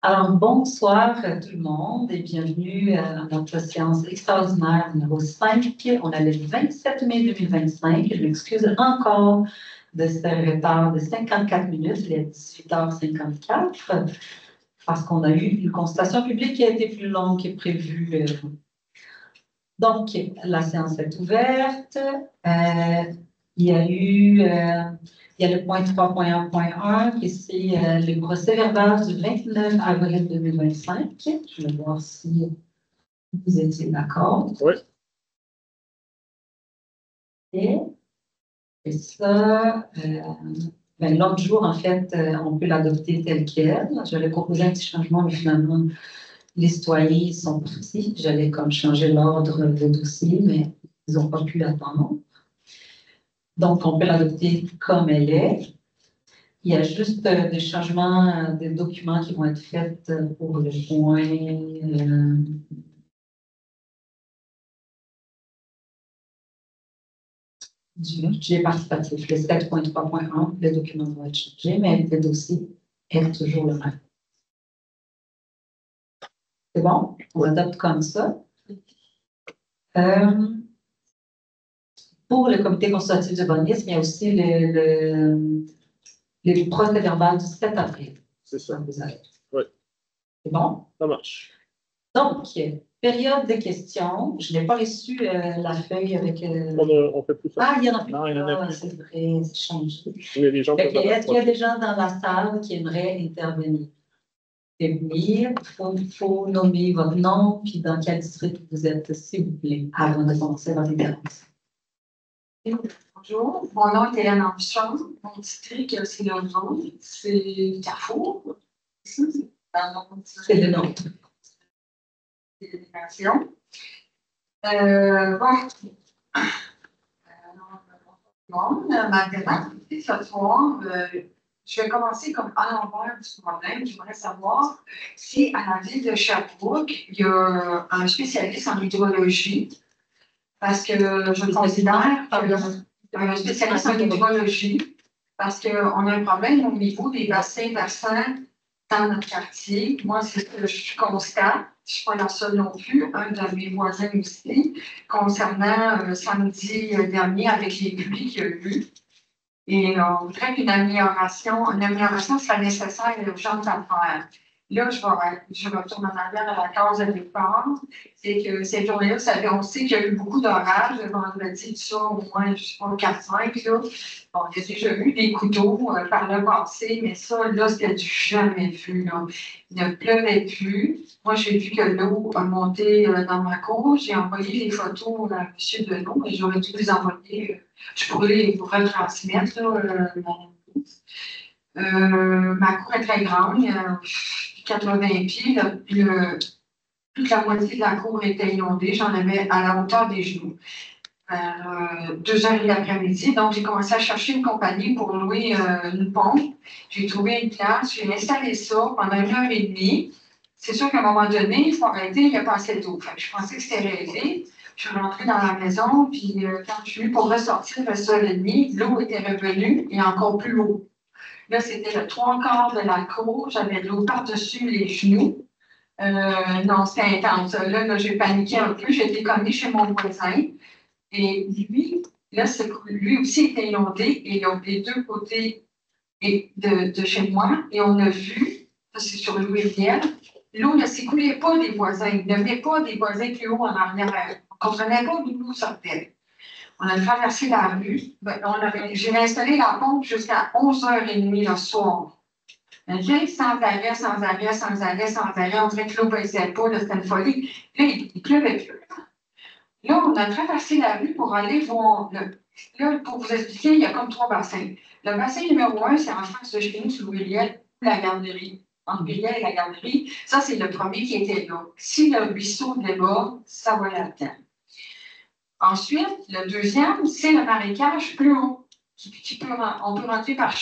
Alors, bonsoir tout le monde et bienvenue à notre séance extraordinaire numéro 5. On est le 27 mai 2025. Je m'excuse encore de ce retard de 54 minutes, il est 18h54, parce qu'on a eu une consultation publique qui a été plus longue que prévu. Donc, la séance est ouverte. Il y a le point 3.1.1 qui c'est le procès verbal du 29 avril 2025. Je vais voir si vous étiez d'accord. Oui. Et ça, l'autre jour, en fait, on peut l'adopter tel quel. J'avais proposé un petit changement, mais finalement, les citoyens sont partis. J'allais comme changer l'ordre des dossiers, mais ils n'ont pas pu attendre. Donc, on peut l'adopter comme elle est. Il y a juste des changements des documents qui vont être faits pour le point. Du budget participatif, le 7.3.1, les documents vont être changés, mais le dossier est toujours le même. C'est bon? On l'adopte comme ça. Pour le comité consultatif du bonisme, il y a aussi le procès verbal du 7 avril. C'est ça. Oui. C'est bon? Ça marche. Donc, période de questions. Je n'ai pas reçu la feuille avec. On fait plus ça. Ah, il y en a plus. Non, il y en a plus. C'est vrai, c'est changé. Est-ce qu'il y a des gens dans la salle qui aimeraient intervenir? Il faut nommer votre nom, puis dans quel district vous êtes, s'il vous plaît, avant de commencer votre intervention. Bonjour, mon nom est Hélène Armstrong. Mon district, c'est le zone, c'est Carrefour. C'est le nom. C'est l'éducation. Maintenant, ce soir, je vais commencer comme à l'envers du problème. J'aimerais savoir si à la ville de Sherbrooke, il y a un spécialiste en hydrologie. Parce que je considère un spécialiste en hydrologie, parce qu'on a un problème au niveau des bassins versants dans notre quartier. Moi, c'est ce que je constate. Je ne suis pas la seule non plus. Un de mes voisins aussi, concernant samedi dernier avec les pluies qu'il y a eu. Et on voudrait qu'une amélioration serait nécessaire et urgente à faire. Là, je retourne en arrière à la case de départ. C'est que cette journée-là, on sait qu'il y a eu beaucoup d'orages. Le vendredi, tout ça, au moins, je ne sais pas, 4-5. Là. Bon, il y a déjà eu des couteaux par le passé, mais ça, là, c'était du jamais vu. Là. Il ne pleuvait plus. Moi, j'ai vu que l'eau a monté dans ma cour. J'ai envoyé les photos à M. Deneau et j'aurais dû les envoyer. Je pourrais les retransmettre. Ma cour est très grande, 80 pieds. Toute la moitié de la cour était inondée. J'en avais à la hauteur des genoux. 2h de l'après-midi. Donc, j'ai commencé à chercher une compagnie pour louer une pompe. J'ai trouvé une place. J'ai installé ça pendant 1h30. C'est sûr qu'à un moment donné, il faut arrêter, il n'y a pas assez d'eau. Je pensais que c'était réglé. Je suis rentrée dans la maison, puis quand je suis venue pour ressortir le sol et demi, l'eau était revenue et encore plus haut. Là, c'était le 3/4 de la cour. J'avais de l'eau par-dessus les genoux. Non, c'était intense. Là, j'ai paniqué un peu. J'ai été cognée chez mon voisin. Et lui, lui aussi était inondé. Et donc, les deux côtés de chez moi. Et on a vu, ça c'est sur le rivière, l'eau ne s'écoulait pas des voisins. Il ne venait pas des voisins plus haut en arrière. On ne comprenait pas d'où l'eau sortait. On a traversé la rue. J'ai installé la pompe jusqu'à 11h30 le soir. Sans arrêt, sans arrêt, sans arrêt, sans arrêt. On dirait que l'eau ne baissait pas, c'était une folie. Là, il ne pleuvait plus. Là, on a traversé la rue pour aller voir. Là, pour vous expliquer, il y a comme 3 bassins. Le bassin numéro 1, c'est en face de chez nous, sur Louis-Riel, la garderie. Entre Louis-Riel et la garderie, ça, c'est le premier qui était là. Si le ruisseau déborde, ça va là-dedans. Ensuite, le deuxième, c'est le marécage plus haut. On peut rentrer par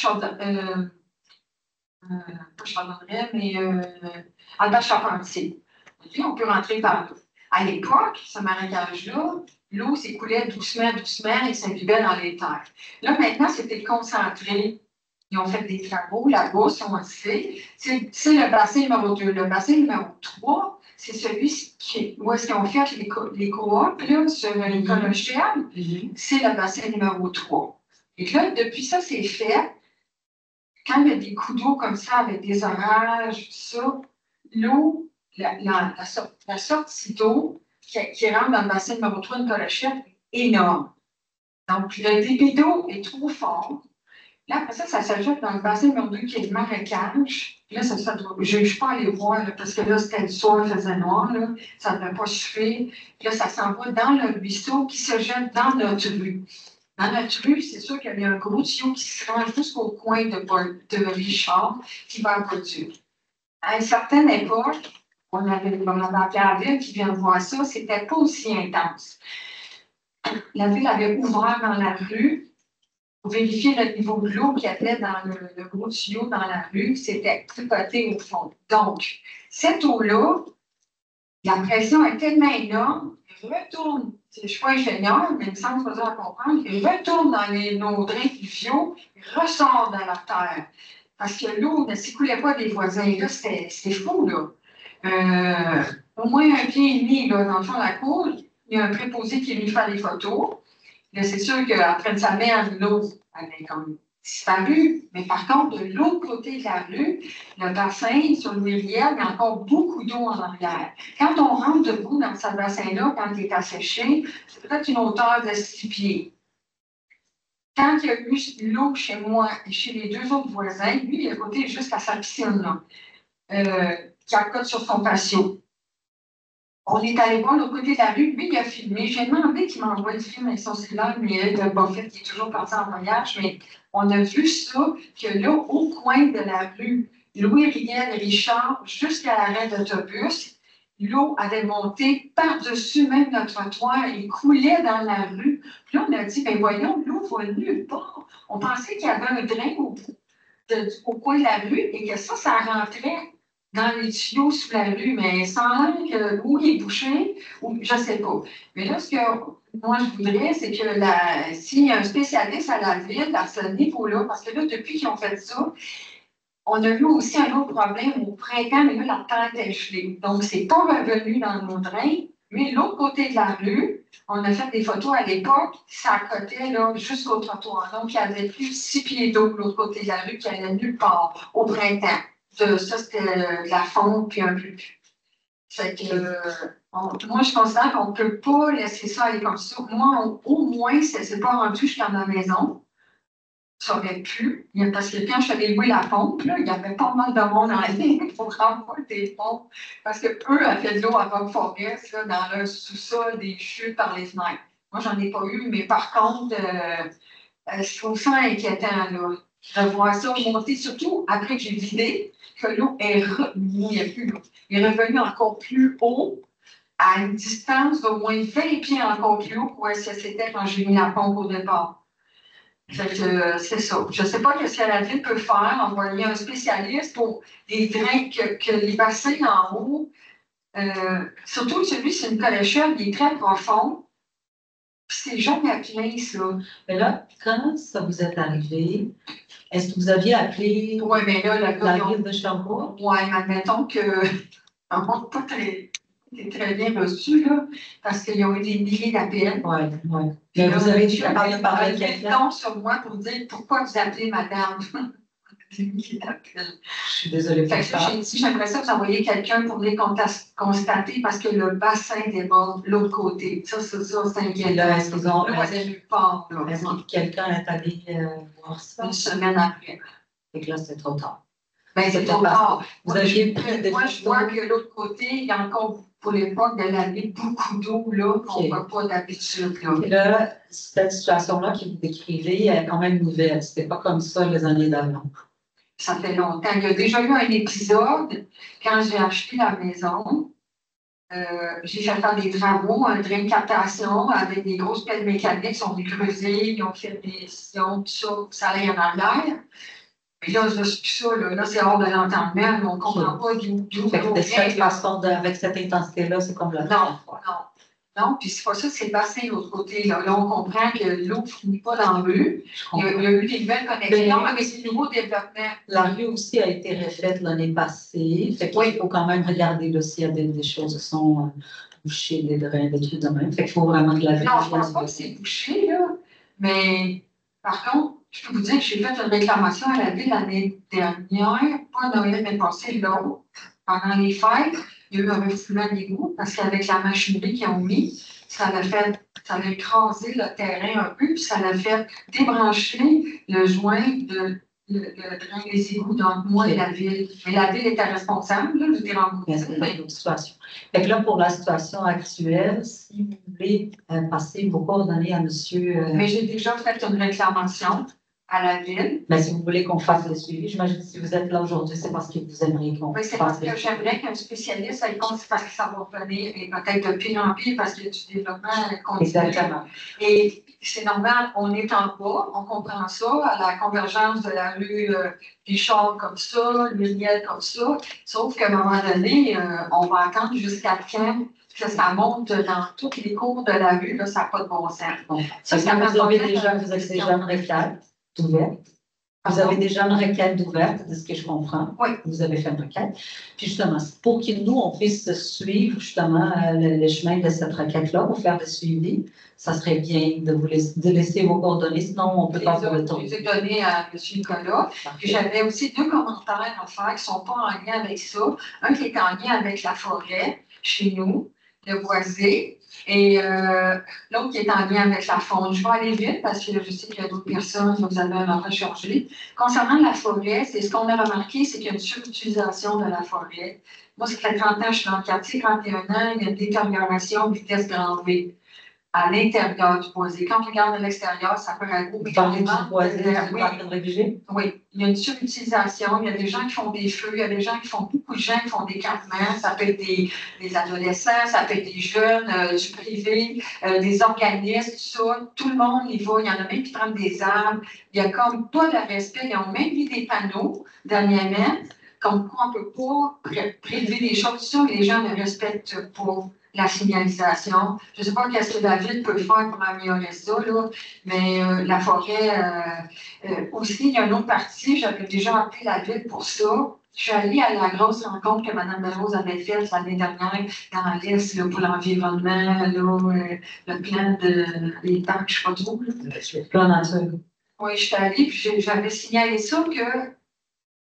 pas Chardonneret, mais Albert Charpentier. Puis, on peut rentrer par là. À l'époque, ce marécage-là, l'eau s'écoulait doucement, doucement et s'imbibait dans les terres. Là, maintenant, c'était concentré. Il ils ont fait des travaux là-bas, si on le sait. C'est le bassin numéro 2. Le bassin numéro 3, c'est celui où est-ce qu'ils ont fait les coops là, sur les Colochelles. C'est le bassin numéro 3. Et là, depuis ça, c'est fait. Quand il y a des coups d'eau comme ça, avec des orages, tout ça, l'eau, la sortie d'eau qui rentre dans le bassin numéro 3 de Colochelle est énorme. Donc, le débit d'eau est trop fort. Là, après ça s'ajoute dans le bassin numéro 2 qui est le marécage. Là, je ne suis pas allée voir, là, parce que là, c'était le soir, il faisait noir, là, ça ne devait pas suffire. Puis là, ça s'en va dans le ruisseau qui se jette dans notre rue. Dans notre rue, c'est sûr qu'il y a un gros tuyau qui se rend jusqu'au coin de Richard, qui va à Bordure. À une certaine époque, on avait le commandant Pierre-Ville qui vient de voir ça, c'était pas aussi intense. La ville avait ouvert dans la rue pour vérifier le niveau de l'eau qu'il y avait dans le gros tuyau dans la rue, c'était tripoté au fond. Donc, cette eau-là, la pression est tellement énorme, elle retourne, je ne suis pas ingénieur, mais il me semble que c'est à comprendre, elle retourne dans nos drains fluviaux, ressort dans la terre. Parce que l'eau ne s'écoulait pas des voisins. Là, c'était fou, là. Au moins un pied et demi, là, dans le fond de la cour, il y a un préposé qui est venu faire des photos. Là, c'est sûr qu'après une semaine, l'eau avait comme disparu. Mais par contre, de l'autre côté de la rue, le bassin, sur le rivière, il y a encore beaucoup d'eau en arrière. Quand on rentre debout dans ce bassin-là, quand il est asséché, c'est peut-être une hauteur de 6 pieds. Quand il y a eu l'eau chez moi et chez les deux autres voisins, lui, il est à côté jusqu'à sa piscine, là, qui accote sur son patio. On est allé voir l'autre côté de la rue, lui, il a filmé. J'ai demandé qu'il m'envoie le film avec son cellulaire, mais il n'a pas fait, il est toujours parti en voyage, mais on a vu ça, que là, au coin de la rue Louis-Riel-Richard, jusqu'à l'arrêt d'autobus, l'eau avait monté par-dessus même notre trottoir et coulait dans la rue. Puis là, on a dit, ben voyons, l'eau va nulle part. On pensait qu'il y avait un drain au coin de la rue et que ça rentrait dans les tuyaux sous la rue, mais sans l'air que l'eau est bouchée, ou je ne sais pas. Mais là, ce que moi je voudrais, c'est que s'il y a un spécialiste à la ville, à ce niveau-là, parce que là, depuis qu'ils ont fait ça, on a vu aussi un autre problème au printemps, mais là, la terre était gelée. Donc, c'est pas revenu dans nos drains. Mais l'autre côté de la rue, on a fait des photos à l'époque, ça accotait là, jusqu'au trottoir. Donc, il y avait plus 6 pieds d'eau de l'autre côté de la rue qui allait nulle part au printemps. Ça, c'était de la fonte, puis un peu plus. Fait que, moi, je considère qu'on ne peut pas laisser ça aller comme ça. Moi, au moins, ça ne s'est pas rendu jusqu'à ma maison. Ça aurait pu, parce que quand je suis allée louer la pompe, là, il y avait pas mal de monde en ligne pour remplir des pompes, parce qu'eux avaient fait de l'eau à Rock Forest, là, dans le sous-sol, des chutes par les fenêtres. Moi, j'en ai pas eu, mais par contre, je trouve ça inquiétant, là. De voir ça monter, surtout après que j'ai vidé, que l'eau est revenue encore plus haut, à une distance d'au moins 20 pieds encore plus haut, où est-ce que c'était quand j'ai mis la pompe au départ. C'est ça. Je ne sais pas ce que la ville peut faire, envoyer un spécialiste pour les drains, que les bassins en haut, surtout celui, c'est une Colochelle, il est très profond. C'est jamais plein, ça. Mais là, quand ça vous est arrivé, est-ce que vous aviez appelé mais là, la ville de Sherbrooke? Oui, mais admettons que pas très bien reçu, là, parce qu'ils ont eu des milliers d'appels. Oui. Mais vous avez été capable de parler avec quelqu'un? Sur moi pour dire pourquoi vous appelez madame. Des milliers d'appels. Je suis désolée pour ça. J'ai dit, j'aimerais ça vous envoyer quelqu'un pour les constater parce que le bassin déborde de l'autre côté. Ça, c'est inquiétant. Là, est-ce qu'ils ont. Est-ce que quelqu'un est allé voir ça? Une semaine après. Et que là, c'est trop tard. Ben, c'est trop tard. Vous aviez pris des Moi, je vois que de l'autre côté, il y a encore, pour l'époque de l'année, beaucoup d'eau là, qu'on ne voit pas d'habitude. Et là, cette situation-là que vous décrivez, elle est quand même nouvelle. C'était pas comme ça les années d'avant. Ça fait longtemps. Il y a déjà eu un épisode, quand j'ai acheté la maison, j'ai fait faire des travaux, un drain de captation avec des grosses pelles mécaniques, ils ont creusé, ils ont fait des sillons, tout ça, pour que ça allait en arrière. Et là, je suis ça, là c'est hors de l'entendement, mais on ne comprend pas d'où de cette façon, avec cette intensité-là, c'est comme la Non. Non, puis c'est pas ça, c'est le bassin de l'autre côté. Là, on comprend que l'eau ne finit pas dans la rue. Il y a eu des nouvelles connexions avec des nouveaux développements. La rue aussi a été refaite l'année passée. Fait qu'il faut quand même regarder là, s'il y a des choses qui sont bouchées, des drains, des trucs de même. Fait qu'il faut vraiment que la ville. Non, je ne pense pas que c'est bouché, là. Mais par contre, je peux vous dire que j'ai fait une réclamation à la ville l'année dernière, pas Noël, mais passé l'autre. Pendant les fêtes, il y a eu un refoulement d'égout parce qu'avec la machinerie qu'ils ont mis, ça a écrasé le terrain un peu, puis ça a fait débrancher le joint le drain des égouts entre moi et la ville. Mais la ville était responsable, là, je l'ai remboursé. C'est une autre situation. Fait que là, pour la situation actuelle, si vous voulez passer vos coordonnées à monsieur. Mais j'ai déjà fait une réclamation à la ville. Mais si vous voulez qu'on fasse le suivi, j'imagine que si vous êtes là aujourd'hui, c'est parce que vous aimeriez qu'on fasse. Oui, c'est parce que j'aimerais qu'un spécialiste aille compte, parce que ça va revenir, et peut-être de pire en pire, parce qu'il y a du développement continu. Exactement. Et c'est normal, on est en bas, on comprend ça, à la convergence de la rue Richard comme ça, Luniel comme ça, sauf qu'à un moment donné, on va attendre jusqu'à quand que ça monte dans toutes les cours de la rue, là, ça n'a pas de bon sens. Bon. Vous avez déjà une requête ouverte. Vous avez déjà une requête ouverte, de ce que je comprends. Oui. Vous avez fait une requête. Puis justement, pour que nous, on puisse suivre justement le chemin de cette requête-là, pour faire le suivi, ça serait bien de vous laisser vos coordonnées, sinon on peut pas faire le tour. Je les ai donnés à M. Nicolas. Puis j'avais aussi 2 commentaires à faire qui ne sont pas en lien avec ça. Un qui est en lien avec la forêt, chez nous, le boisé, et l'autre qui est en lien avec la faune. Je vais aller vite parce que je sais qu'il y a d'autres personnes qui vous avez à recharger. Concernant la forêt, c'est ce qu'on a remarqué, c'est qu'il y a une surutilisation de la forêt. Moi, ça fait 30 ans que je suis dans le quartier, 31 ans, il y a une détérioration vitesse grand V à l'intérieur du boisé. Quand on regarde de l'extérieur, ça peut être Vous parlez du boisé, oui. Oui, il y a une surutilisation, il y a des gens qui font des feux, il y a des gens qui font, beaucoup de gens qui font des campements, ça peut être des adolescents, ça peut être des jeunes, du privé, des organismes, tout ça, tout le monde y va, il y en a même qui prennent des arbres, il y a comme pas de respect, ils ont même mis des panneaux dernièrement, comme quoi on ne peut pas prélever des choses, tout ça, mais les gens ne respectent pas la signalisation. Je ne sais pas qu'est-ce que la ville peut faire pour améliorer ça, là, mais la forêt, aussi, il y a une autre partie, j'avais déjà appelé la ville pour ça. Je suis allée à la grosse rencontre que Mme Belrose avait faite l'année dernière dans l'Est pour l'environnement, le plan des parcs, je ne sais pas trop. Le plan nature. Oui, je suis allée, puis j'avais signalé ça que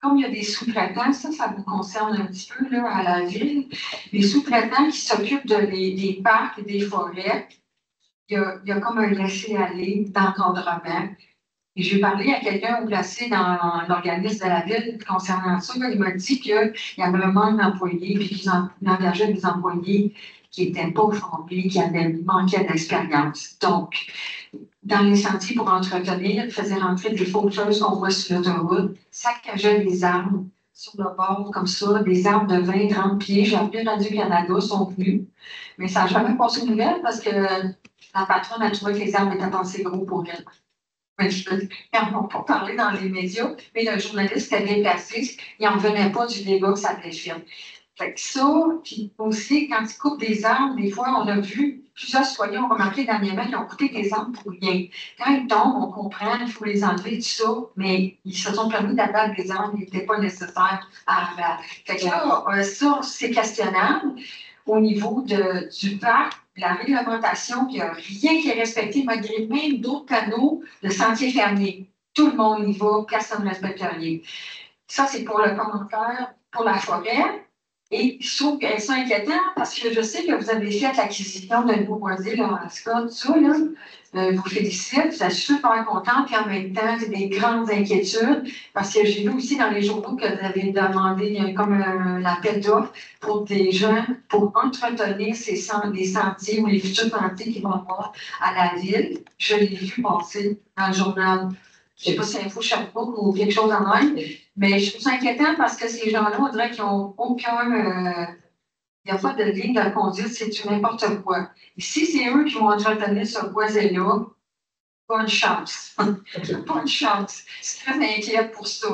comme il y a des sous-traitants, ça vous concerne un petit peu là, à la ville, les sous-traitants qui s'occupent des parcs et des forêts, il y a comme un laisser-aller d'encadrement. Et j'ai parlé à quelqu'un placé dans l'organisme de la ville concernant ça. Il m'a dit qu'il y avait un manque d'employés, puis qu'ils engageaient des employés qui n'étaient pas formés, qui manquaient d'expérience. Donc, dans les sentiers pour entretenir, ils faisaient rentrer des fauteuils qu'on voit sur l'autoroute, saccageaient des arbres sur le bord, comme ça, des arbres de 20-30 pieds. J'ai appelé Radio-Canada, sont venus. Mais ça n'a jamais passé une nouvelle parce que la patronne a trouvé que les arbres étaient assez gros pour elle. Mais je n'en pas parlé dans les médias, mais le journaliste était déplacé, il n'en venait pas du débat que ça déchire. Fait que ça, puis aussi, quand ils coupent des arbres, des fois, on a vu plusieurs citoyens ont remarqué dernièrement qu'ils ont coupé des arbres pour rien. Quand ils tombent, on comprend, il faut les enlever, tout ça, mais ils se sont permis d'abattre des arbres qui n'étaient pas nécessaires à abattre. Fait que là, ça, c'est questionnable au niveau du parc, la réglementation, il n'y a rien qui est respecté, malgré même d'autres panneaux de sentiers fermés. Tout le monde y va, personne ne respecte rien. Ça, c'est pour le commentaire pour la forêt. Et je trouve qu'elles sont inquiétantes parce que je sais que vous avez fait l'acquisition d'un nouveau boisé, là, en tout cas, tout ça, là. Je vous félicite, je suis super contente, puis en même temps, j'ai des grandes inquiétudes parce que j'ai vu aussi dans les journaux que vous avez demandé comme un appel d'offres pour des gens pour entretenir les sentiers ou les futurs sentiers qui vont avoir à la ville. Je l'ai vu passer dans le journal. Je ne sais pas si c'est Info Sherbrooke ou quelque chose en même, mais je trouve ça inquiétant parce que ces gens-là, on dirait qu'ils n'ont aucun. Il n'y a pas de ligne de conduite, c'est du n'importe quoi. Et si c'est eux qui vont entretenir ce boisé-là, bonne chance. Bonne chance. Je suis très inquiète pour ça.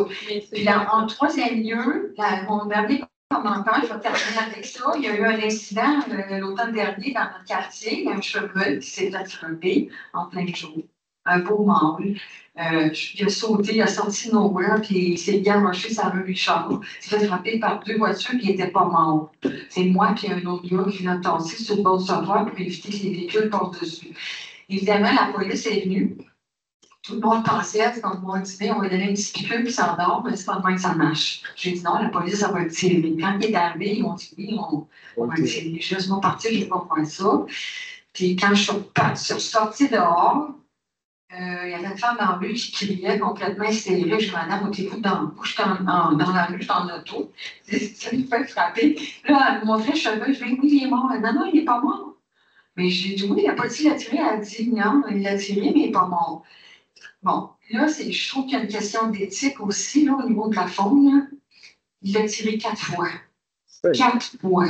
Puis là, en troisième lieu, mon dernier commentaire, je vais terminer avec ça. Il y a eu un incident l'automne dernier dans notre quartier. Il y a un chevreuil qui s'est attrapé en plein jour. Un beau mâle. Il a sauté, il a sorti de nowhere, puis il s'est garoché sur la rue Richard. Il s'est fait frapper par 2 voitures qui n'étaient pas morts. C'est moi qui ai un autre gars qui vient tasser sur le bord du trottoir pour éviter que les véhicules passent dessus. Évidemment, la police est venue. Tout le monde pensait, comme on disait, on va donner une petite piqûre puis ça dort, mais c'est pas demain que ça marche. J'ai dit non, la police, ça va le tirer. Quand il est arrivé, ils m'ont dit oui, on va le tirer. Je suis juste partie, je ne vais pas faire ça. Puis quand je suis sortie dehors, il y avait une femme dans la rue qui criait complètement hystérique. Je dis, madame, mettez-vous dans la bouche, dans la rue, je suis en auto. Ça lui fait frapper. Là, elle me montrait le cheveu. Je dis, oui, il est mort. Elle dit, non, il n'est pas mort. Mais j'ai dit, oui, il n'a pas dit l'a tiré. Elle a dit, non, il l'a tiré, mais il n'est pas mort. Bon, là, je trouve qu'il y a une question d'éthique aussi, là, au niveau de la faune. Là. Il l'a tiré 4 fois. Oui. 4 fois.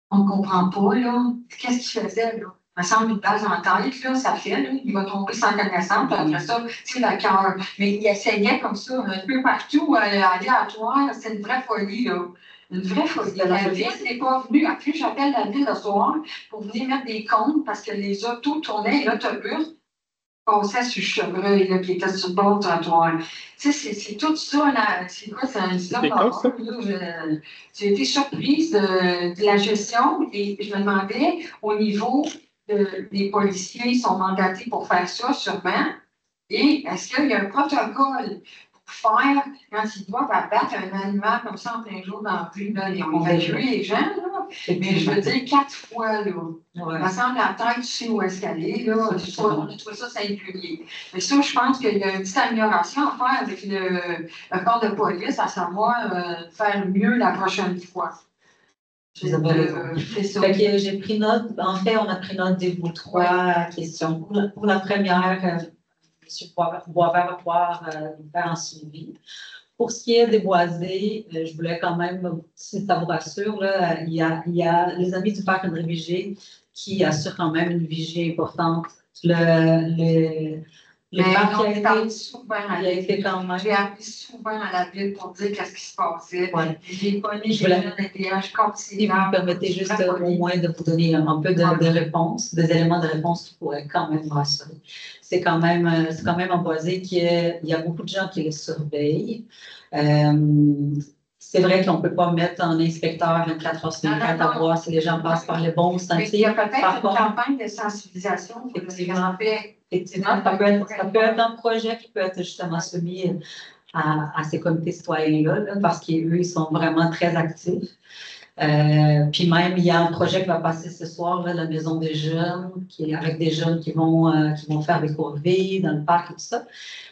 On ne comprend pas, là. Qu'est-ce qu'il faisait, là? Il me semble une base en tête, là, ça fait, là. Il va tomber sans connaissance, puis après ça, c'est le cœur. Mais il essayait comme ça, un peu partout, aléatoire. C'est une vraie folie, là. Une vraie folie. La ville n'est pas venue. Après, j'appelle la ville le soir pour venir mettre des comptes parce que les autos tournaient et l'autobus passait sur le chevreuil, là, qui était sur le bord du trottoir. Tu sais, c'est tout ça, là. C'est quoi, c'est un discours. J'ai été surprise de la gestion et je me demandais, au niveau des policiers, ils sont mandatés pour faire ça, sûrement. Et est-ce qu'il y a un protocole pour faire, quand ils doivent abattre un animal comme ça en plein jour dans la rue, là, ils ont évacué les gens, là. Mais je veux dire, 4 fois, là. Ouais. Il me semble la tête, tu sais où est-ce qu'elle est, là. On a trouvé ça singulier. Mais ça, je pense qu'il y a une petite amélioration à faire avec le corps de police, à savoir faire mieux la prochaine fois. Fait que j'ai pris note, en fait, on a pris note des 3 questions. Pour la première, M. Boisvert va pouvoir faire un suivi. Pour ce qui est des boisés, je voulais quand même, si ça vous rassure, là, il y a les amis du parc André Vigée qui assurent quand même une vigie importante. Le parc a été quand même. J'ai appelé souvent à la ville pour dire qu'est-ce qui se passait. Ouais. J'ai pas les jeunes ADH si vous me permettez juste au moins de vous donner un peu de réponses, des éléments de réponse qui pourraient quand même vous rassurer. C'est quand même un boisé il y a beaucoup de gens qui les surveillent. C'est vrai qu'on ne peut pas mettre un inspecteur 24 heures sur 24 à voir si les gens passent par les bons sentiers. Il y a peut-être une campagne de sensibilisation. Effectivement, ça peut être un projet qui peut être justement soumis à ces comités citoyens-là, là, parce qu'eux, ils sont vraiment très actifs. Puis même, il y a un projet qui va passer ce soir, là, la Maison des Jeunes, qui est avec des jeunes qui vont faire des courvées dans le parc et tout ça.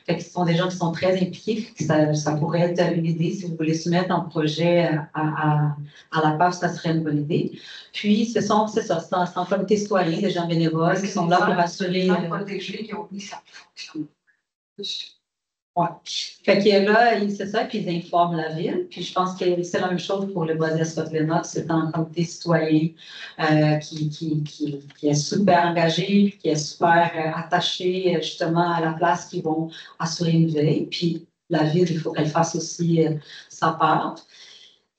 Fait que ce sont des gens qui sont très impliqués. Ça pourrait être une idée. Si vous voulez soumettre un projet à la PAF, ça serait une bonne idée. Puis, c'est ça, c'est un comité citoyen, des gens bénévoles qui sont là pour assurer. Qui ont mis ça fonctionne. Ouais. Fait que là, c'est ça, puis ils informent la ville. Puis je pense que c'est la même chose pour le boisé Scott-Lennox. C'est un comité citoyen qui est super engagé, qui est super attaché justement à la place qu'ils vont assurer une veille. Puis la ville, il faut qu'elle fasse aussi sa part.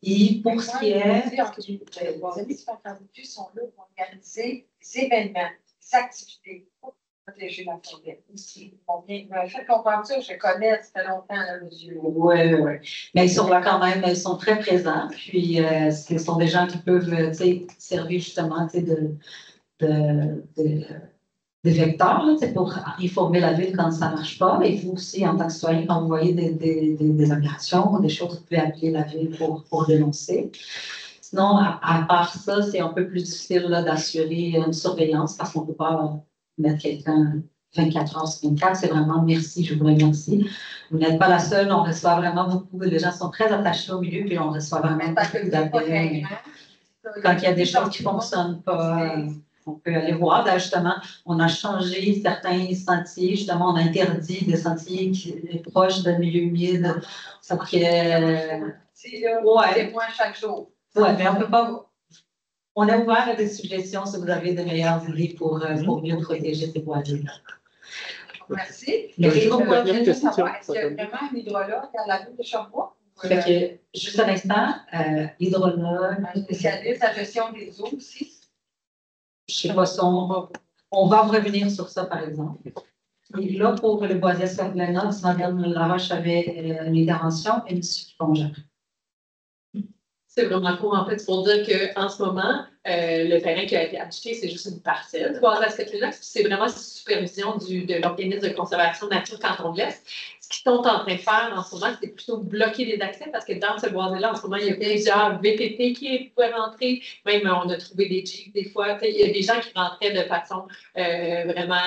Et pour ce qui est. Les amis du parc André sont là pour organiser des événements, des activités. Protéger la forêt aussi. Je comprends ça, je connais, ça fait longtemps, là, monsieur. Oui. Mais ils sont là quand même, ils sont très présents. Puis, ce sont des gens qui peuvent servir justement de vecteurs là, pour informer la ville quand ça ne marche pas. Et vous aussi, en tant que citoyen, quand vous voyez des aberrations ou des choses, vous pouvez appeler la ville pour dénoncer. Sinon, à part ça, c'est un peu plus difficile d'assurer une surveillance parce qu'on ne peut pas mettre quelqu'un 24 heures sur 24, c'est vraiment merci, je vous remercie. Vous n'êtes pas la seule, on reçoit vraiment beaucoup, les gens sont très attachés au milieu, puis on reçoit vraiment beaucoup d'appels. Quand il y a des choses qui ne fonctionnent pas, on peut aller voir. Là, justement, on a changé certains sentiers, justement, on a interdit des sentiers qui sont proches d'un milieu humide pour que. C'est moins chaque jour. Oui, mais on ne peut pas. On est ouvert à des suggestions si vous avez de meilleures idées pour mieux protéger ces boisés. Merci. Est-ce qu'il y a vraiment un hydrologue à la ville de Sherbrooke? Fait que, juste un instant, hydrologue, un spécialiste de la gestion des eaux aussi. je sais pas si on va revenir sur ça, par exemple. Et là, pour le boisier Sorblena, Madame Laroche avait une intervention et M. Pongeur. C'est vraiment cool, en fait, c'est pour dire qu'en ce moment, le terrain qui a été acheté, c'est juste une parcelle. Bois à cette c'est vraiment sous supervision de l'organisme de conservation de nature Canton de l'Est. Ce qu'ils sont en train de faire en ce moment, c'est plutôt bloquer les accès parce que dans ce bois-là, en ce moment, il y a plusieurs VTT qui pouvaient rentrer. Même, on a trouvé des jeeps des fois. Il y a des gens qui rentraient de façon vraiment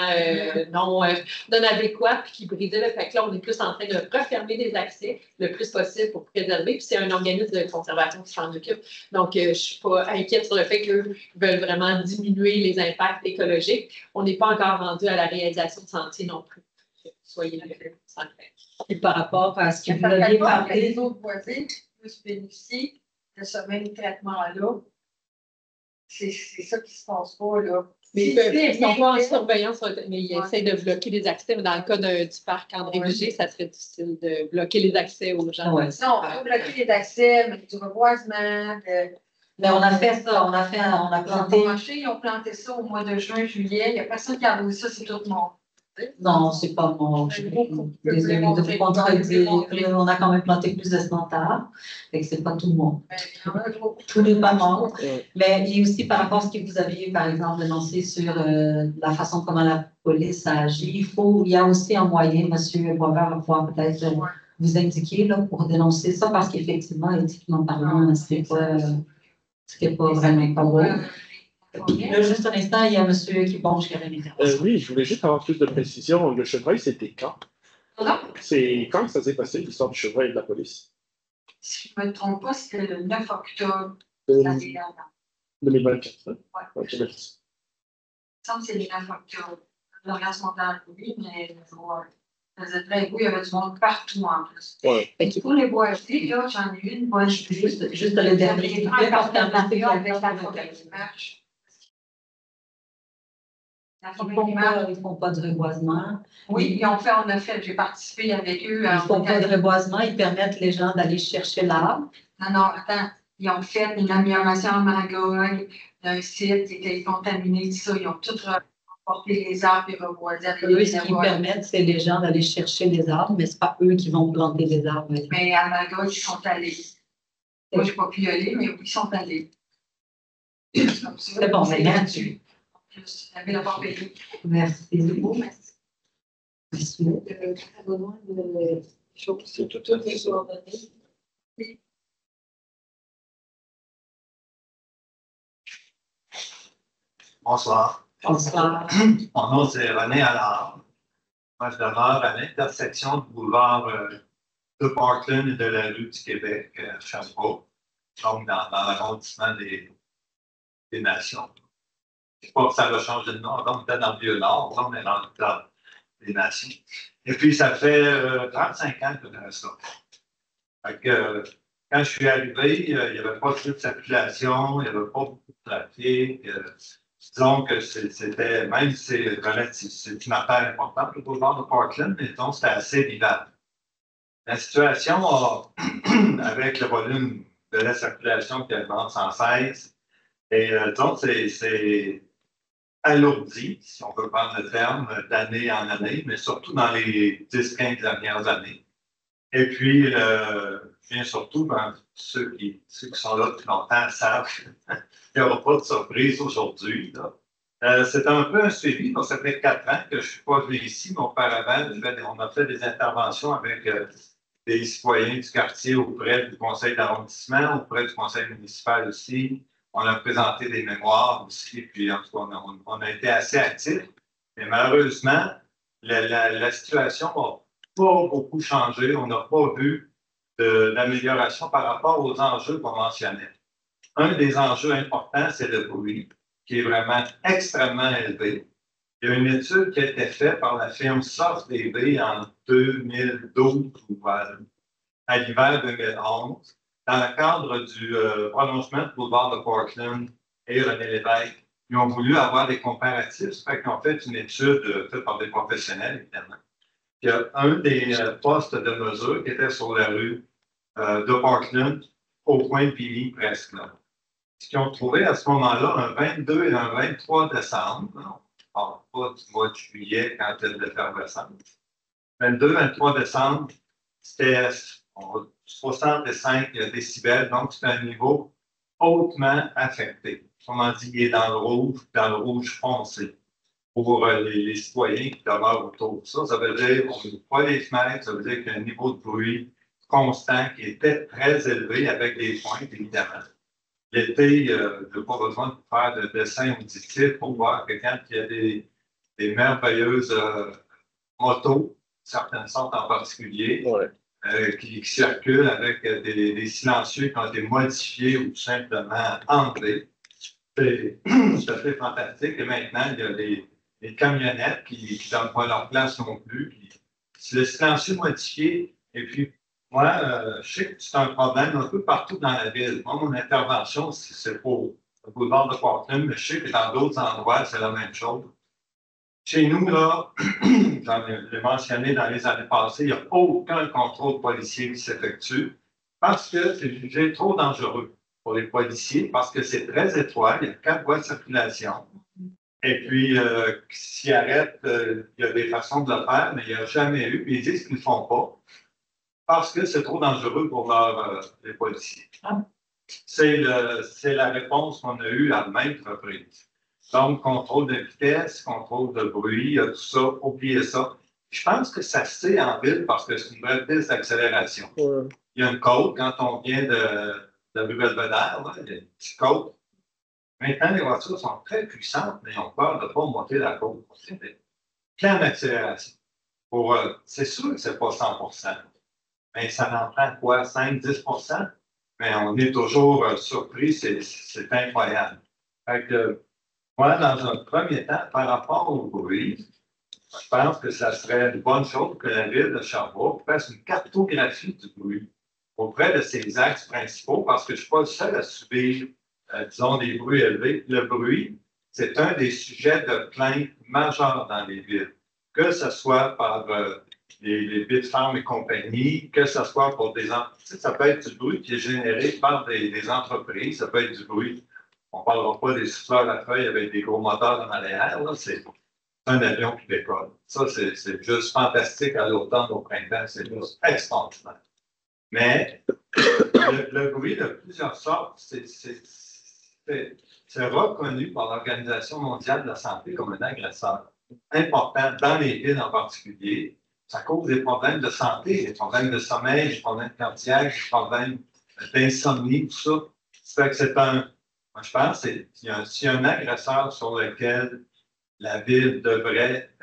non adéquate puis qui brisaient le fait que là, on est plus en train de refermer les accès le plus possible pour préserver. Puis c'est un organisme de conservation qui s'en occupe. Donc, je ne suis pas inquiète sur le fait qu'eux veulent vraiment diminuer les impacts écologiques. On n'est pas encore rendu à la réalisation de sentiers non plus. Soyez sans crainte. Et par rapport à ce que vous aviez parlé. Les autres voisins peuvent bénéficier de ce même traitement-là. C'est ça qui ne se passe pas, là. Mais ils sont pas en surveillance, mais ils essaient de bloquer les accès. Mais dans le cas du parc André Vigée, ça serait difficile de bloquer les accès aux gens. Ouais. Non, on peut bloquer les accès, mais du reboisement. Mais on a fait ça, on a planté. Ils ont planté ça au mois de juin, juillet. Il n'y a personne qui a vu ça, c'est tout mort. Non, c'est pas mon. Désolée de vous contredire. On a quand même planté plus de standards. Fait que c'est pas tout le monde. Tout n'est pas mort. Mais il y a aussi par rapport à ce que vous aviez, par exemple, dénoncé sur la façon comment la police a agi, il y a aussi un moyen, M. Boisvert va pouvoir peut-être vous indiquer là, pour dénoncer ça, parce qu'effectivement, éthiquement parlant, c'était pas vraiment pas beau. Là, juste un instant, il y a M. Kibonge qui avait une intervention. Oui, je voulais juste avoir plus de précision. Le chevreuil, c'était quand? C'est quand que ça s'est passé, l'histoire du chevreuil et de la police? Si je ne me trompe pas, c'était le 9 octobre 2024. Hein? Ouais. Ok, merci. Il me semble que c'est le 9 octobre. L'organisme mondial, oui, mais il y avait du monde partout en plus. Ouais. Pour les boisiers, là, j'en ai eu une bonne idée. Juste le dernier. Un partenariat avec la forêt qui marche. Ils ne font pas de reboisement. Oui, on a fait, j'ai participé avec eux. Ils ne font pas de reboisement, ils permettent les gens d'aller chercher l'arbre. Non, attends. Ils ont fait une amélioration en Magog d'un site qui était contaminé, tout ça. Ils ont tout reporté les arbres et reboisé avec Eux, ce qu'ils permettent, c'est les gens d'aller chercher des arbres, mais ce n'est pas eux qui vont planter des arbres. Mais à Magog, ils sont allés. Moi, je n'ai pas pu y aller, mais ils sont allés. C'est bon, c'est gratuit. Merci beaucoup. Merci. Besoin de choses. C'est tout à fait ça. Bonsoir. Bonsoir. Mon nom, c'est René Allard. Moi, je demeure à l'intersection du boulevard de Parkland et de la rue du Québec, Sherbrooke, donc dans l'arrondissement des Nations. Je ne sais pas que ça va changer de nom. Donc, on était dans le Vieux-Nord, là, on est dans les Nations. Et puis, ça fait 35 ans que je reste là. Fait que, quand je suis arrivé, il n'y avait pas trop de circulation, il n'y avait pas beaucoup de trafic. Disons que c'était, même si c'est une affaire importante, le boulevard de Parkland, mais disons c'était assez vivable. La situation avec le volume de la circulation qui augmente sans cesse, et donc c'est alourdi, si on peut prendre le terme, d'année en année, mais surtout dans les 10-15 dernières années. Et puis, je viens surtout, ceux qui sont là depuis longtemps savent qu'il n'y aura pas de surprise aujourd'hui. C'est un peu un suivi. Donc, ça fait 4 ans que je ne suis pas venu ici, mais auparavant, on a fait des interventions avec des citoyens du quartier auprès du conseil d'arrondissement, auprès du conseil municipal aussi. On a présenté des mémoires aussi, puis en tout cas, on a été assez actifs. Mais malheureusement, la situation n'a pas beaucoup changé. On n'a pas vu d'amélioration par rapport aux enjeux conventionnels. Un des enjeux importants, c'est le bruit, qui est vraiment extrêmement élevé. Il y a une étude qui a été faite par la firme SoftDB en 2012 ou à l'hiver 2011, dans le cadre du prolongement du boulevard de Parkland et René Lévesque. Ils ont voulu avoir des comparatifs, ça fait qu'ils ont fait une étude faite par des professionnels, évidemment. Il y a un des postes de mesure qui était sur la rue de Parkland au coin de Billy, presque là. Ce qu'ils ont trouvé à ce moment-là, un 22 et un 23 décembre, on ne parle pas du mois de juillet quand il y a de l'effervescence. 22-23 décembre, c'était 65 décibels, donc c'est un niveau hautement affecté. Autrement dit, il est dans le rouge foncé. Pour les citoyens qui demeurent autour de ça, ça veut dire qu'on n'ouvre pas les fenêtres, ça veut dire qu'il y a un niveau de bruit constant qui était très élevé avec des pointes, évidemment. L'été, je n'ai pas besoin de faire de dessin auditif pour voir que quand il y a des merveilleuses motos, certaines sortes en particulier, qui circulent avec des silencieux qui ont été modifiés ou tout simplement enlevés. C'est assez fantastique. Et maintenant, il y a des camionnettes qui ne donnent pas leur place non plus. C'est le silencieux modifié. Et puis, moi, je sais que c'est un problème un peu partout dans la ville. Moi, mon intervention, c'est pour le boulevard de Portland, mais je sais que dans d'autres endroits, c'est la même chose. Chez nous, là, j'en ai mentionné dans les années passées, il n'y a aucun contrôle policier qui s'effectue parce que c'est jugé trop dangereux pour les policiers, parce que c'est très étroit, il y a 4 voies de circulation. Et puis, s'ils arrêtent, il y a des façons de le faire, mais il n'y a jamais eu. Puis ils disent qu'ils ne le font pas parce que c'est trop dangereux pour les policiers. C'est la réponse qu'on a eue à maintes reprises. Donc, contrôle de vitesse, contrôle de bruit, tout ça, oubliez ça. Je pense que ça se sait en ville parce que c'est une vraie piste d'accélération. Il y a une côte quand on vient de rue Belvedere, il y a une petite côte. Maintenant, les voitures sont très puissantes, mais ils ont peur de ne pas monter la côte. C'est plein d'accélération. C'est sûr que ce n'est pas 100%. Mais ça en prend quoi? 5-10%? Mais on est toujours surpris, c'est incroyable. Fait que, moi, dans un premier temps, par rapport au bruit, je pense que ça serait une bonne chose que la ville de Sherbrooke fasse une cartographie du bruit auprès de ses axes principaux, parce que je ne suis pas le seul à subir, disons, des bruits élevés. Le bruit, c'est un des sujets de plainte majeurs dans les villes, que ce soit par les big farms et compagnie, que ce soit pour des entreprises. Ça peut être du bruit qui est généré par des entreprises, ça peut être du bruit. On ne parlera pas des souffleurs à feuilles avec des gros moteurs en arrière, c'est un avion qui décolle. Ça, c'est juste fantastique à l'automne, au printemps, c'est juste extraordinaire. Mais le bruit de plusieurs sortes, c'est reconnu par l'Organisation mondiale de la santé comme un agresseur important dans les villes en particulier. Ça cause des problèmes de santé, des problèmes de sommeil, des problèmes cardiaques, des problèmes d'insomnie, tout ça. Ça fait que c'est moi, je pense qu'il y a un agresseur sur lequel la ville devrait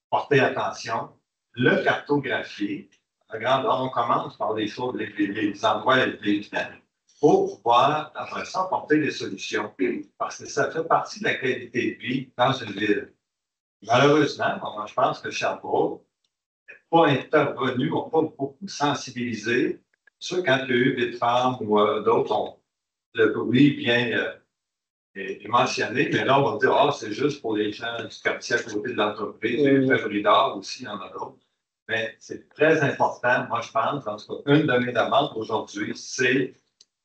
porter attention, le cartographier. On commence par les choses, les endroits évidents, pour pouvoir, après ça, apporter des solutions, parce que ça fait partie de la qualité de vie dans une ville. Malheureusement, moi, je pense que Sherbrooke n'est pas intervenu, n'a pas beaucoup sensibilisé. Sûr, quand il y a eu des femmes ou d'autres, le bruit vient est mentionné, mais là, on va dire, c'est juste pour les gens du quartier à côté de l'entreprise, les Fabridard aussi, il y en a d'autres. Mais c'est très important, moi, je pense, en tout cas, une de mes demandes aujourd'hui, c'est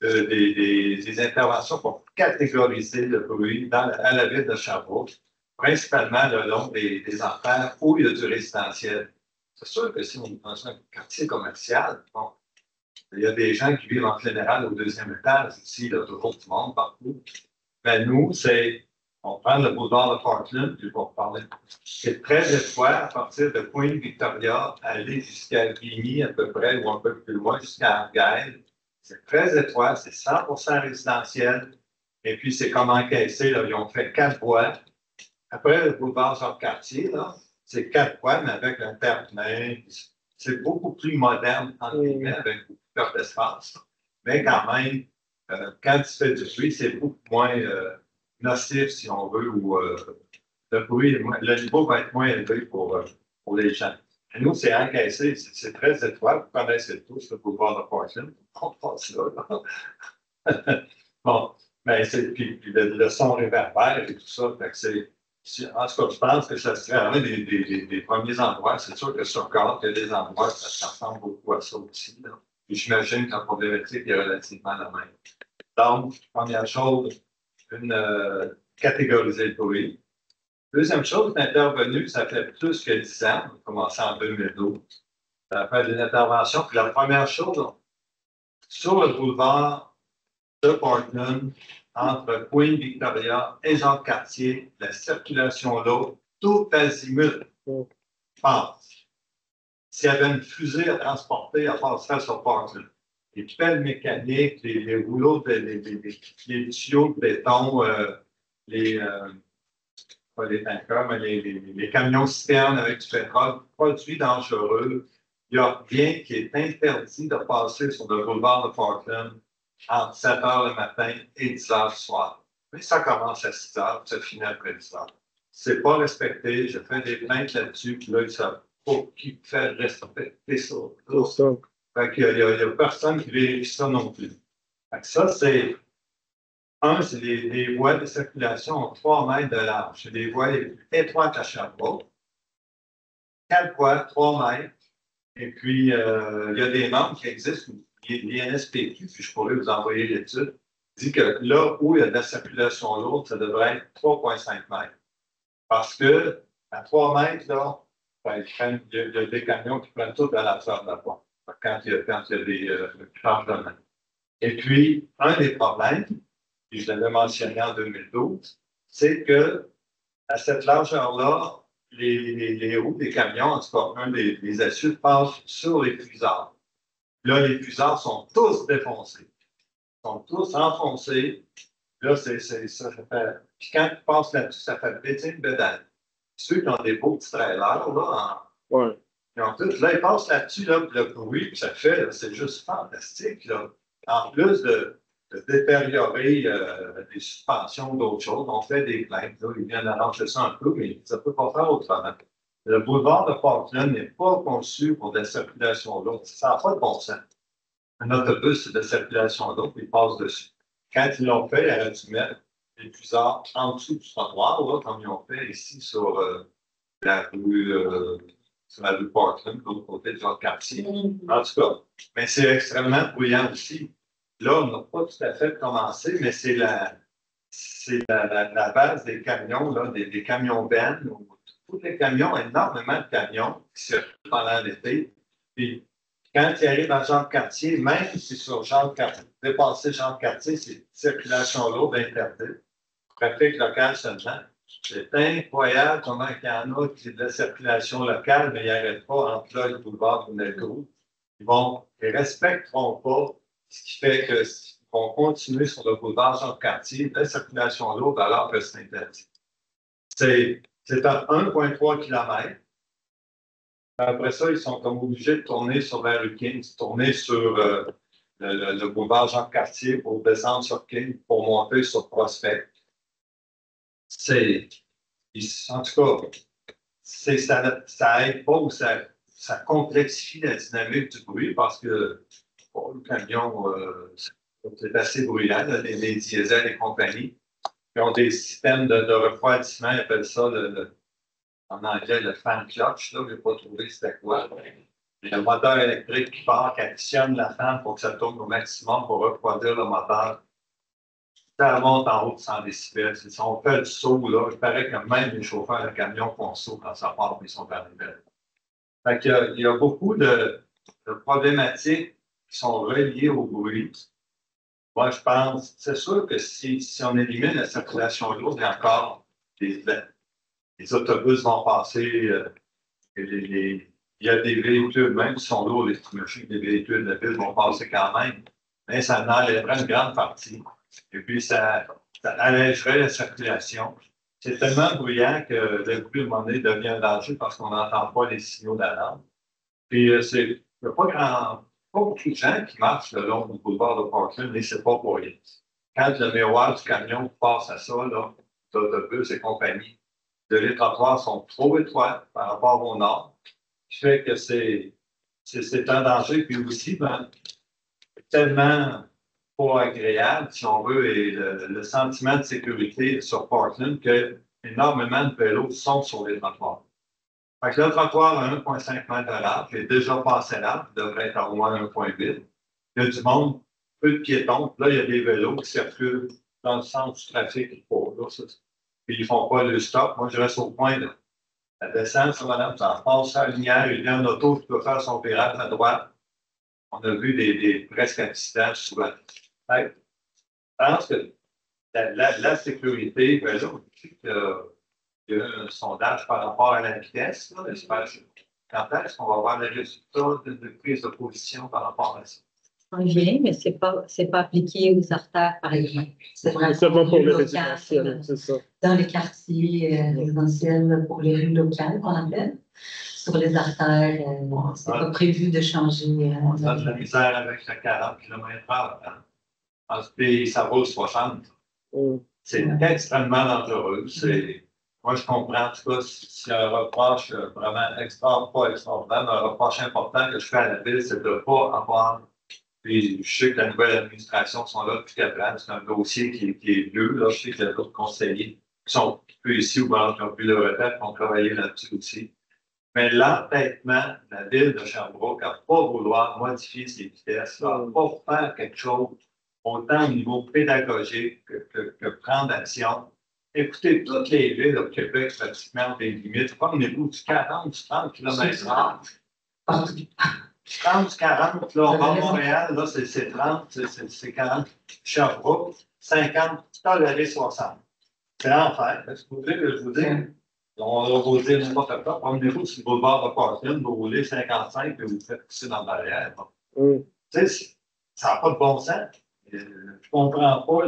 des interventions pour catégoriser le bruit à la ville de Sherbrooke, principalement le long des artères où il y a du résidentiel. C'est sûr que si on est dans un quartier commercial, bon, il y a des gens qui vivent en général au 2e étage ici, il y a toujours du monde partout. Mais nous, on prend le boulevard de Parkland, puis pour parler. C'est très étroit à partir de Pointe-Victoria, aller jusqu'à Vigny à peu près, ou un peu plus loin, jusqu'à Argyle. C'est très étroit, c'est 100% résidentiel. Et puis, c'est comme encaissé, là, ils ont fait 4 voies. Après, le boulevard Jean-Cartier, là, c'est 4 voies, mais avec un terre-plein. C'est beaucoup plus moderne, entre guillemets, avec beaucoup plus d'espace. Mais quand même, quand tu fais du bruit, c'est beaucoup moins nocif, si on veut, ou le bruit, le niveau va être moins élevé pour les gens. Et nous, c'est encaissé, c'est très étroit. Vous connaissez tous le boulevard de Parkland. On passe là. Bon, mais puis le son réverbère et tout ça. Fait que en tout cas, je pense que ça serait un des premiers endroits. C'est sûr que sur Cork, il y a des endroits ça ressemble beaucoup à ça aussi. Là. Puis j'imagine que la problématique est relativement la même. Donc, première chose, catégoriser le bruit. Deuxième chose, intervenu, ça fait plus que 10 ans, on a commencé en 2012. Ça fait des interventions. Puis la première chose, sur le boulevard de Portland, entre Queen Victoria et Jean-Cartier, la circulation là, tout azimut passe. S'il y avait une fusée à transporter, elle passerait sur Portland. Les pelles mécaniques, les rouleaux, les tuyaux de béton, pas les tankers, mais les camions citernes avec du pétrole, produits dangereux. Il n'y a rien qui est interdit de passer sur le boulevard de Portland entre 7 h le matin et 10 h le soir. Mais ça commence à 6 h, ça finit après 10 h. C'est pas respecté. Je fais des plaintes là-dessus, puis là, ils savent pas qui fait respecter ça. Fait qu'il y a personne qui vérifie ça non plus. Fait que ça, c'est les voies de circulation ont 3 mètres de large. C'est les voies les plus étroites à Sherbrooke. 4 voies, 3 mètres. Et puis, il y a des normes qui existent. L'INSPQ, puis je pourrais vous envoyer l'étude, dit que là où il y a de la circulation lourde, ça devrait être 3,5 mètres. Parce que à 3 mètres, là, il y a des camions qui prennent toute la largeur de la porte quand il y a des changements. Et puis, un des problèmes, puis je l'avais mentionné en 2012, c'est que à cette largeur-là, les roues des camions, en tout cas, des essieux passent sur les fusards. Là, les fusards sont tous défoncés. Ils sont tous enfoncés. Là, ça fait. Puis quand ils passent là-dessus, ça fait péter une bédane. Ceux qui ont des beaux petits trailers, là, ils passent là-dessus, là, le bruit que ça fait, c'est juste fantastique. Là. En plus de détériorer des suspensions, d'autres choses, on fait des plaintes. Là, ils viennent arranger ça un peu, mais ça ne peut pas faire autrement. Le boulevard de Portland n'est pas conçu pour de la circulation lourde. Ça n'a pas de bon sens. Un autobus de circulation lourde, il passe dessus. Quand ils l'ont fait, ils auraient dû mettre les fusards en dessous du trottoir, là, comme ils ont fait ici sur la rue Portland, de l'autre côté de leur quartier. En tout cas, mais c'est extrêmement bruyant aussi. Là, on n'a pas tout à fait commencé, mais c'est la base des camions, là, des camions bennes. Tous les camions, énormément de camions qui circulent pendant l'été. Puis, quand ils arrivent dans Jean-Cartier, même si sur Jean-Cartier, dépasser Jean-Cartier, c'est circulation lourde interdite. Trafic local seulement. C'est incroyable comment il y en a qui ont de la circulation locale, mais ils n'arrêtent pas entre là et le boulevard de Nelco. Ils ne respecteront pas, ce qui fait qu'ils vont continuer sur le boulevard Jean-Cartier de la circulation lourde alors que c'est interdit. C'est à 1,3 km. Après ça, ils sont comme obligés de tourner sur la rue King, de tourner sur le boulevard Jean-Cartier pour descendre sur King, pour monter sur Prospect. En tout cas, ça aide pas ou ça complexifie la dynamique du bruit parce que le camion, c'est assez bruyant, les diesels et compagnie. Ils ont des systèmes de refroidissement, ils appellent ça en anglais le fan clutch, là, je n'ai pas trouvé c'était quoi. Il y a un moteur électrique qui part, qui additionne la fan pour que ça tourne au maximum pour refroidir le moteur. Ça monte en haut de 100 décibels. Si on fait du saut, là, il paraît que même les chauffeurs de camion font saut quand ça part, mais ils sont arrivés. Fait qu'il y a beaucoup de problématiques qui sont reliées au bruit. Moi, je pense, c'est sûr que si on élimine la circulation lourde, il y a encore les autobus vont passer, il y a des véhicules, même qui sont lourds, les machines, des véhicules de ville vont passer quand même, mais ça enlèverait une grande partie. Et puis, ça allégerait la circulation. C'est tellement bruyant que le bruit, à un moment donné, devient un danger parce qu'on n'entend pas les signaux d'alarme. Puis, il n'y a pas beaucoup de gens qui marchent le long du boulevard de Portland, mais c'est pas pour rien. Quand le miroir du camion passe à ça, là, l'autobus et compagnie, les trottoirs sont trop étroits par rapport au nord, qui fait que c'est un danger. Puis aussi, tellement pas agréable, si on veut, et le sentiment de sécurité sur Portland que énormément de vélos sont sur les trottoirs. Fait que le trottoir à 1,5 m de large est déjà passé large, il devrait être à au moins 1,8. il y a du monde, peu de piétons. Là, il y a des vélos qui circulent dans le sens du trafic. Puis ils ne font pas le stop. Moi, je reste au point de la descente, ça, madame, ça passe à la lumière, il y a un auto qui peut faire son pirate à droite. On a vu des presque accidents souvent. Je pense que la sécurité, ben là, il y a un sondage par rapport à la vitesse. Là, quand est-ce qu'on va avoir les résultats de prise de position par rapport à ça? On vient, mais ce n'est pas appliqué aux artères, par exemple. C'est vraiment pour les local, résidentiels, c'est ça. Dans les quartiers résidentiels, pour les rues locales, qu'on appelle. Sur les artères, c'est pas prévu de changer. On a de la misère avec le 40 km/h. En ce pays, ça vaut 60. C'est extrêmement dangereux. Moi, je comprends, en tout cas, si un reproche vraiment pas extraordinaire, un reproche important que je fais à la ville, c'est de ne pas avoir. Puis je sais que la nouvelle administration sont là depuis 4 ans. C'est un dossier qui est vieux. Là. Je sais qu'il y a d'autres conseillers qui sont plus ici ou qui ont pris le retraite, qui ont travaillé là-dessus aussi. Mais l'entêtement de la ville de Sherbrooke à ne pas vouloir modifier ses vitesses, à ne pas faire quelque chose autant au niveau pédagogique que prendre action. Écoutez, toutes les villes au Québec, pratiquement, des limites, promenez-vous du 40, du 30 km/h. 30, 40, là, on va à Montréal, là, c'est 30, c'est 40. Sherbrooke, 50, toléré 60. C'est l'enfer. Est-ce que vous voulez que je vous dise? On va vous dire n'importe quoi. Promenez-vous sur le boulevard de Parkland, vous roulez 55 et vous faites pousser dans la barrière. Tu sais, ça n'a pas de bon sens. Je ne comprends pas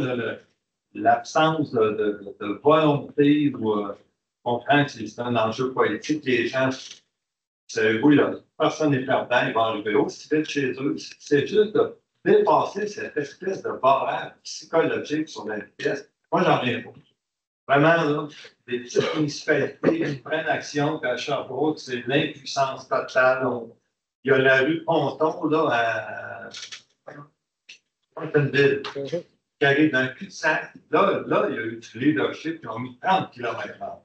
l'absence de volonté ou je comprends que c'est un enjeu politique. Les gens, savez-vous, là, personne n'est perdant, ils vont arriver aussi vite chez eux. C'est juste de dépasser cette espèce de barrière psychologique sur la vitesse. Moi, j'en reviens pas. Vraiment, là, des petites municipalités qui prennent action, puis à Sherbrooke, c'est l'impuissance totale. Il y a la rue Ponton, là, à Fontaineville, qui arrive dans le cul-de-sac. Là, il y a eu du leadership, ils ont mis 30 km/h.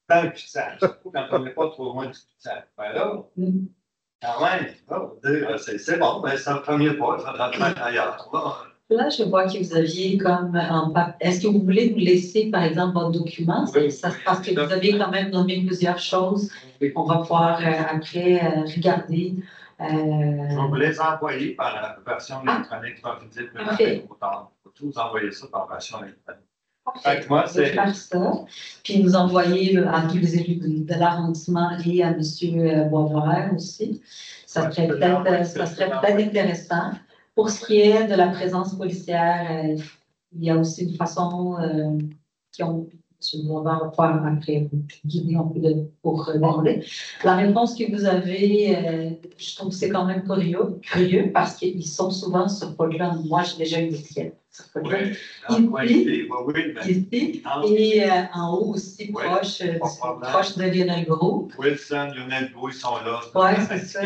Dans le cul-de-sac, surtout quand on n'est pas trop loin du cul-de-sac. Ben là, quand même, c'est bon, mais c'est le premier pas, ça doit être ailleurs. Là, je vois que vous aviez comme Est-ce que vous voulez nous laisser, par exemple, votre document? Oui, parce que vous avez quand même nommé plusieurs choses. On va pouvoir après regarder. Je vais vous les envoyer par la version électronique. Parfait. Il faut tous envoyer ça par version électronique. Fait que moi, c'est faire ça, puis nous envoyer à tous les élus de l'arrondissement et à M. Boisvert aussi. Ça serait peut-être intéressant. Pour ce qui est de la présence policière, il y a aussi une façon qui ont. M. Boisvert va pouvoir après guider un peu pour regarder. La réponse que vous avez, je trouve que c'est quand même curieux parce qu'ils sont souvent sur Portland. Moi, j'ai déjà eu des clients sur Portland. Ici, et en haut aussi, proche de Lionel Gros. Wilson, Lionel Gros, ils sont là. Oui, c'est ça.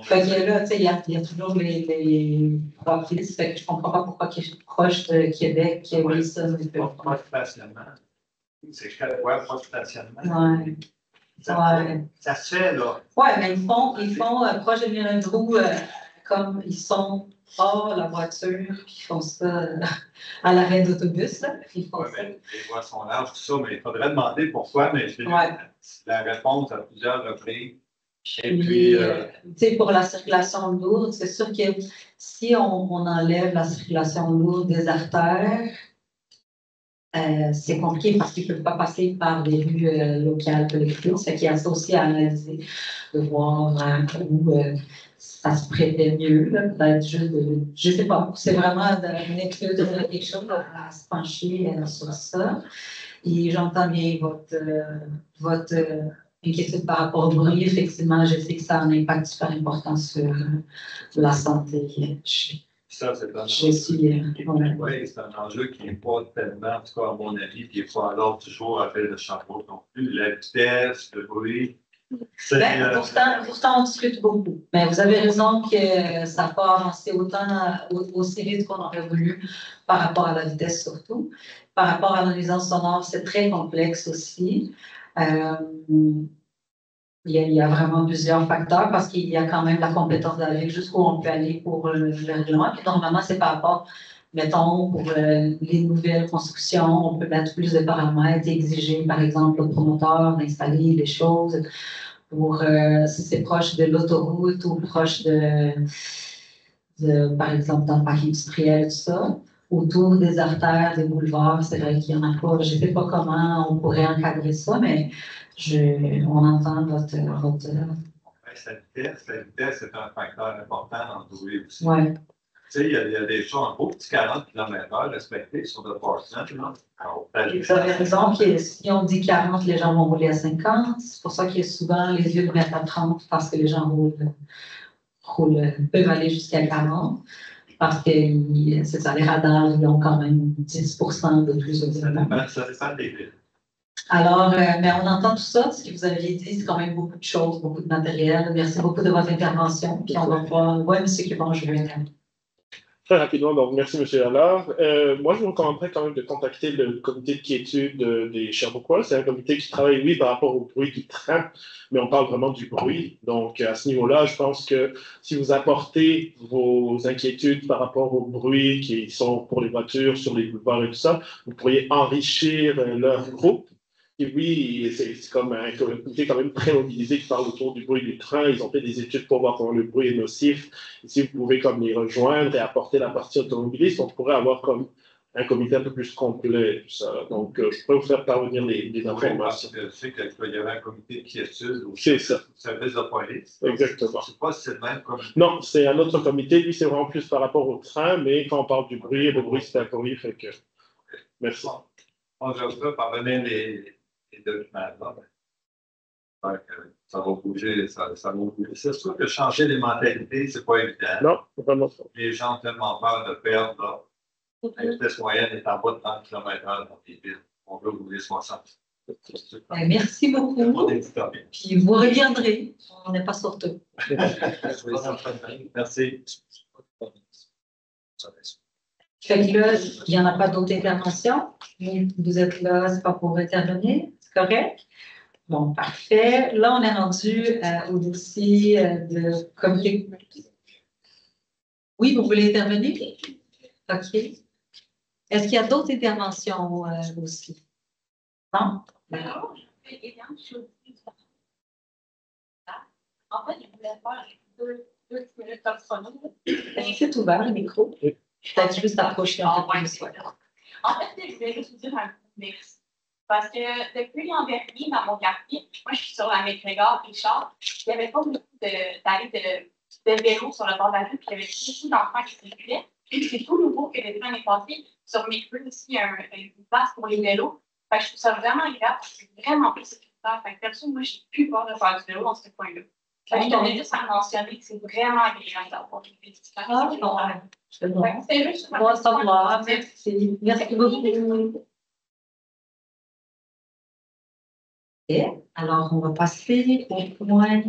Fait que là, tu sais, il y a toujours les polices. Fait que je ne comprends pas pourquoi ils sont proches de Québec, Wilson. Pas de stationnement. C'est 4 fois, pas de stationnement. Oui. Ça se fait, là. Oui, mais ils font proche de Lionel Gros, comme ils sont hors la voiture, puis ils font ça à l'arrêt d'autobus. Ils font ça. Les voies sont larges, tout ça, mais il faudrait demander pourquoi, mais j'ai la réponse à plusieurs reprises. Et puis, tu sais, pour la circulation lourde, c'est sûr que si on enlève la circulation lourde des artères, c'est compliqué parce qu'ils ne peuvent pas passer par des rues locales collectives. Ça fait qu'il y a ça aussi à analyser, de voir où ça se prêtait mieux. Peut-être juste je ne sais pas, c'est vraiment une étude de quelque chose à se pencher sur ça. Et j'entends bien votre inquiétude par rapport au bruit. Effectivement, je sais que ça a un impact super important sur la santé. Ça, c'est un enjeu. Oui, c'est un enjeu qui n'est pas tellement, en tout cas à mon avis, qui n'est pas alors toujours à faire de Sherbrooke non plus. La vitesse, le bruit. Pourtant, on discute beaucoup. Mais vous avez raison que ça n'a pas avancé aussi vite qu'on aurait voulu par rapport à la vitesse surtout. Par rapport à la nuisance sonore, c'est très complexe aussi. il y a vraiment plusieurs facteurs parce qu'il y a quand même la compétence d'aller jusqu'où on peut aller pour le règlement. Puis normalement, c'est par rapport, mettons, pour les nouvelles constructions, on peut mettre plus de paramètres et exiger, par exemple, au promoteur d'installer des choses pour si c'est proche de l'autoroute ou proche par exemple, dans le parc industriel, tout ça. Autour des artères, des boulevards, c'est vrai qu'il y en a pas. Je ne sais pas comment on pourrait encadrer ça, mais on entend votre. La vitesse est un facteur important dans le bruit aussi. Ouais. Tu sais, il y a des choses, un beau petit 40 km/h respecté sur le Portland. Vous avez raison, si on dit 40, les gens vont rouler à 50. C'est pour ça que souvent, les villes mettent à 30 parce que les gens peuvent aller jusqu'à 40. Parce que c'est ça, les radars, ils ont quand même 10% de plus de Ça dépend des villes. Alors, mais on entend tout ça, ce que vous aviez dit, c'est quand même beaucoup de choses, beaucoup de matériel. Merci beaucoup de votre intervention. Puis on va voir. Oui, M. Cubon, je vais intervenir. Très rapidement, donc merci M. Allard. Moi, je vous recommanderais quand même de contacter le comité de quiétude des Sherbrookeois. C'est un comité qui travaille, oui, par rapport au bruit du train, mais on parle vraiment du bruit. Donc, à ce niveau-là, je pense que si vous apportez vos inquiétudes par rapport au bruit qui sont pour les voitures, sur les boulevards et tout ça, vous pourriez enrichir leur groupe. Et oui, c'est comme un comité quand même très mobilisé qui parle autour du bruit du train. Ils ont fait des études pour voir comment le bruit est nocif. Et si vous pouvez comme les rejoindre et apporter la partie automobiliste, on pourrait avoir comme un comité un peu plus complet. Ça. Donc, je pourrais vous faire parvenir des informations. Je sais qu'il y avait un comité de quiétude au service de police. Exactement. Je ne sais pas si c'est le même comité. Non, c'est un autre comité. Lui, c'est vraiment plus par rapport au train, mais quand on parle du bruit, le bruit, c'est un bruit. Fait que... Merci. On va parvenir les documents là. Ça va bouger, ça va bouger. C'est sûr que changer les mentalités, c'est pas évident. Non, vraiment pas. Les gens ont tellement peur de perdre, là. La vitesse moyenne est en bas de 30 km/h dans les villes. On veut bouger 60. Merci beaucoup. Puis vous reviendrez. On n'est pas sortis. Merci. Fait que là, il n'y en a pas d'autres interventions. Vous êtes là, c'est pas pour intervenir. C'est correct? Bon, parfait. Là, on est rendu au dossier de comité. Oui, vous voulez intervenir? OK. Est-ce qu'il y a d'autres interventions aussi? Non? Alors, je fais Eliane Chaudy. En fait, je voulais faire deux minutes comme chrono. C'est ouvert, le micro. Peut-être juste approcher un peu plus. En fait, je voulais juste vous dire un coup merci. Parce que depuis l'an dernier, dans mon quartier, moi, je suis sur la McGregor-Richard, il n'y avait pas beaucoup d'arrêts de vélos sur le bord de la rue, puis il y avait beaucoup d'enfants qui circulaient. Puis c'est tout nouveau que le train est passé. Sur mes rues aussi, il y a une place pour les vélos. Fait que je trouve ça vraiment agréable, c'est vraiment plus sécuritaire. Fait que perso, moi, j'ai plus peur de faire du vélo dans ce coin-là. Je tenais juste à mentionner que c'est vraiment agréable d'avoir des petites C'est bon. C'est juste pour savoir. Merci. Merci beaucoup. Et alors, on va passer au point.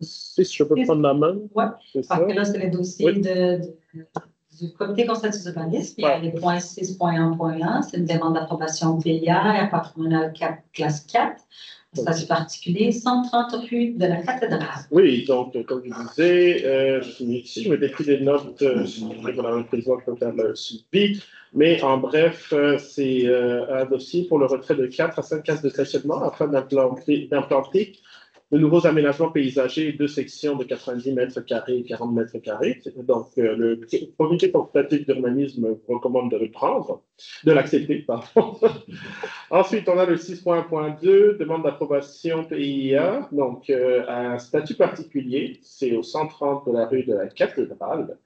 Si je peux prendre la main. Oui, parce que là, c'est le dossier du comité consultatif urbanisme. Il y a les points 6.1.1, c'est une demande d'approbation PIR, patronale classe 4, statut particulier, 130 rue de la cathédrale. Oui, donc, comme je disais, je finis ici. Je m'étais pris des notes, on a un président qui peut faire le suivi. Mais en bref, c'est un dossier pour le retrait de 4 à 5 cases de stationnement afin d'implanter de nouveaux aménagements paysagers et 2 sections de 90 mètres carrés et 40 mètres carrés. Donc, le comité consultatif d'urbanisme vous recommande de l'accepter, pardon. Ensuite, on a le 6.1.2, demande d'approbation PIA, donc un statut particulier, c'est au 130 de la rue de la Cathédrale.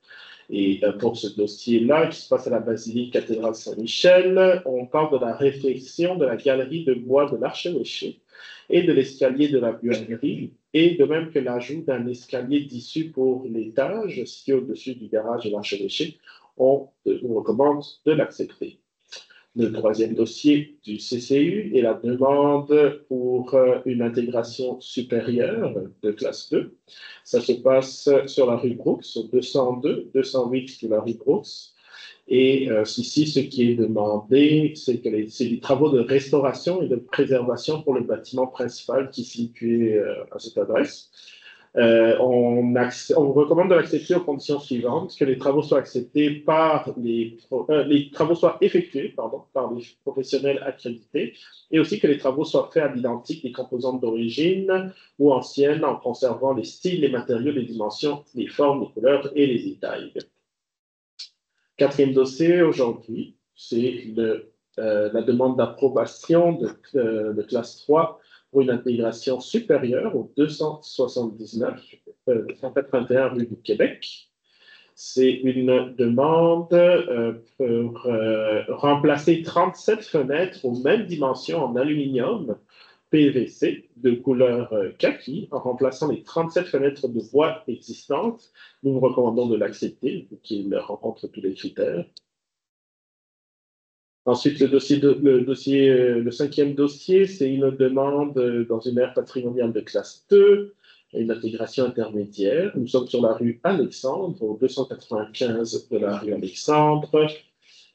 Et pour ce dossier-là, qui se passe à la basilique cathédrale Saint-Michel, on parle de la réfection de la galerie de bois de l'archevêché et de l'escalier de la buanderie, et de même que l'ajout d'un escalier d'issue pour l'étage situé au-dessus du garage de l'archevêché, on vous recommande de l'accepter. Le troisième dossier du CCU est la demande pour une intégration supérieure de classe 2. Ça se passe sur la rue Brooks, 202, 208 de la rue Brooks. Et ici, ce qui est demandé, c'est que c'est des travaux de restauration et de préservation pour le bâtiment principal qui est situé à cette adresse. On recommande de l'accepter aux conditions suivantes, que les travaux soient acceptés par les travaux soient effectués par les professionnels accrédités, et aussi que les travaux soient faits à l'identique des composantes d'origine ou anciennes, en conservant les styles, les matériaux, les dimensions, les formes, les couleurs et les détails. Quatrième dossier aujourd'hui, c'est la demande d'approbation de classe 3 pour une intégration supérieure au 279, 181 rue du Québec. C'est une demande pour remplacer 37 fenêtres aux mêmes dimensions en aluminium PVC de couleur kaki, en remplaçant les 37 fenêtres de bois existantes. Nous vous recommandons de l'accepter, vu qu'il rencontre tous les critères. Ensuite, le cinquième dossier, c'est une demande dans une aire patrimoniale de classe 2, une intégration intermédiaire. Nous sommes sur la rue Alexandre, au 295 de la rue Alexandre.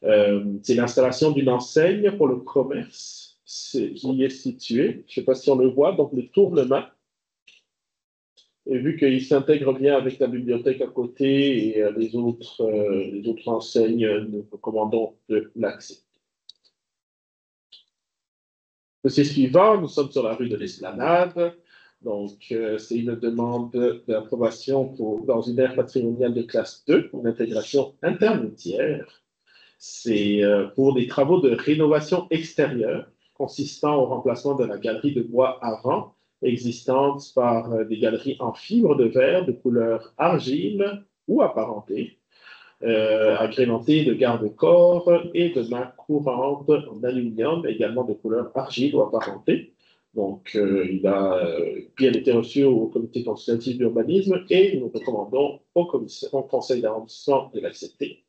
C'est l'installation d'une enseigne pour le commerce qui est située, je ne sais pas si on le voit, donc le tournement. Et vu qu'il s'intègre bien avec la bibliothèque à côté et les autres enseignes, nous recommandons de l'accepter. Dossier suivant, nous sommes sur la rue de l'Esplanade. Donc, c'est une demande d'approbation dans une aire patrimoniale de classe 2 pour une intégration intermédiaire. C'est pour des travaux de rénovation extérieure consistant au remplacement de la galerie de bois avant existante par des galeries en fibre de verre de couleur argile ou apparentée, agrémentées de garde-corps et de mains courantes en aluminium, également de couleur argile ou apparentée. Donc, il a bien été reçu au comité consultatif d'urbanisme et nous recommandons au conseil d'arrondissement de l'accepter.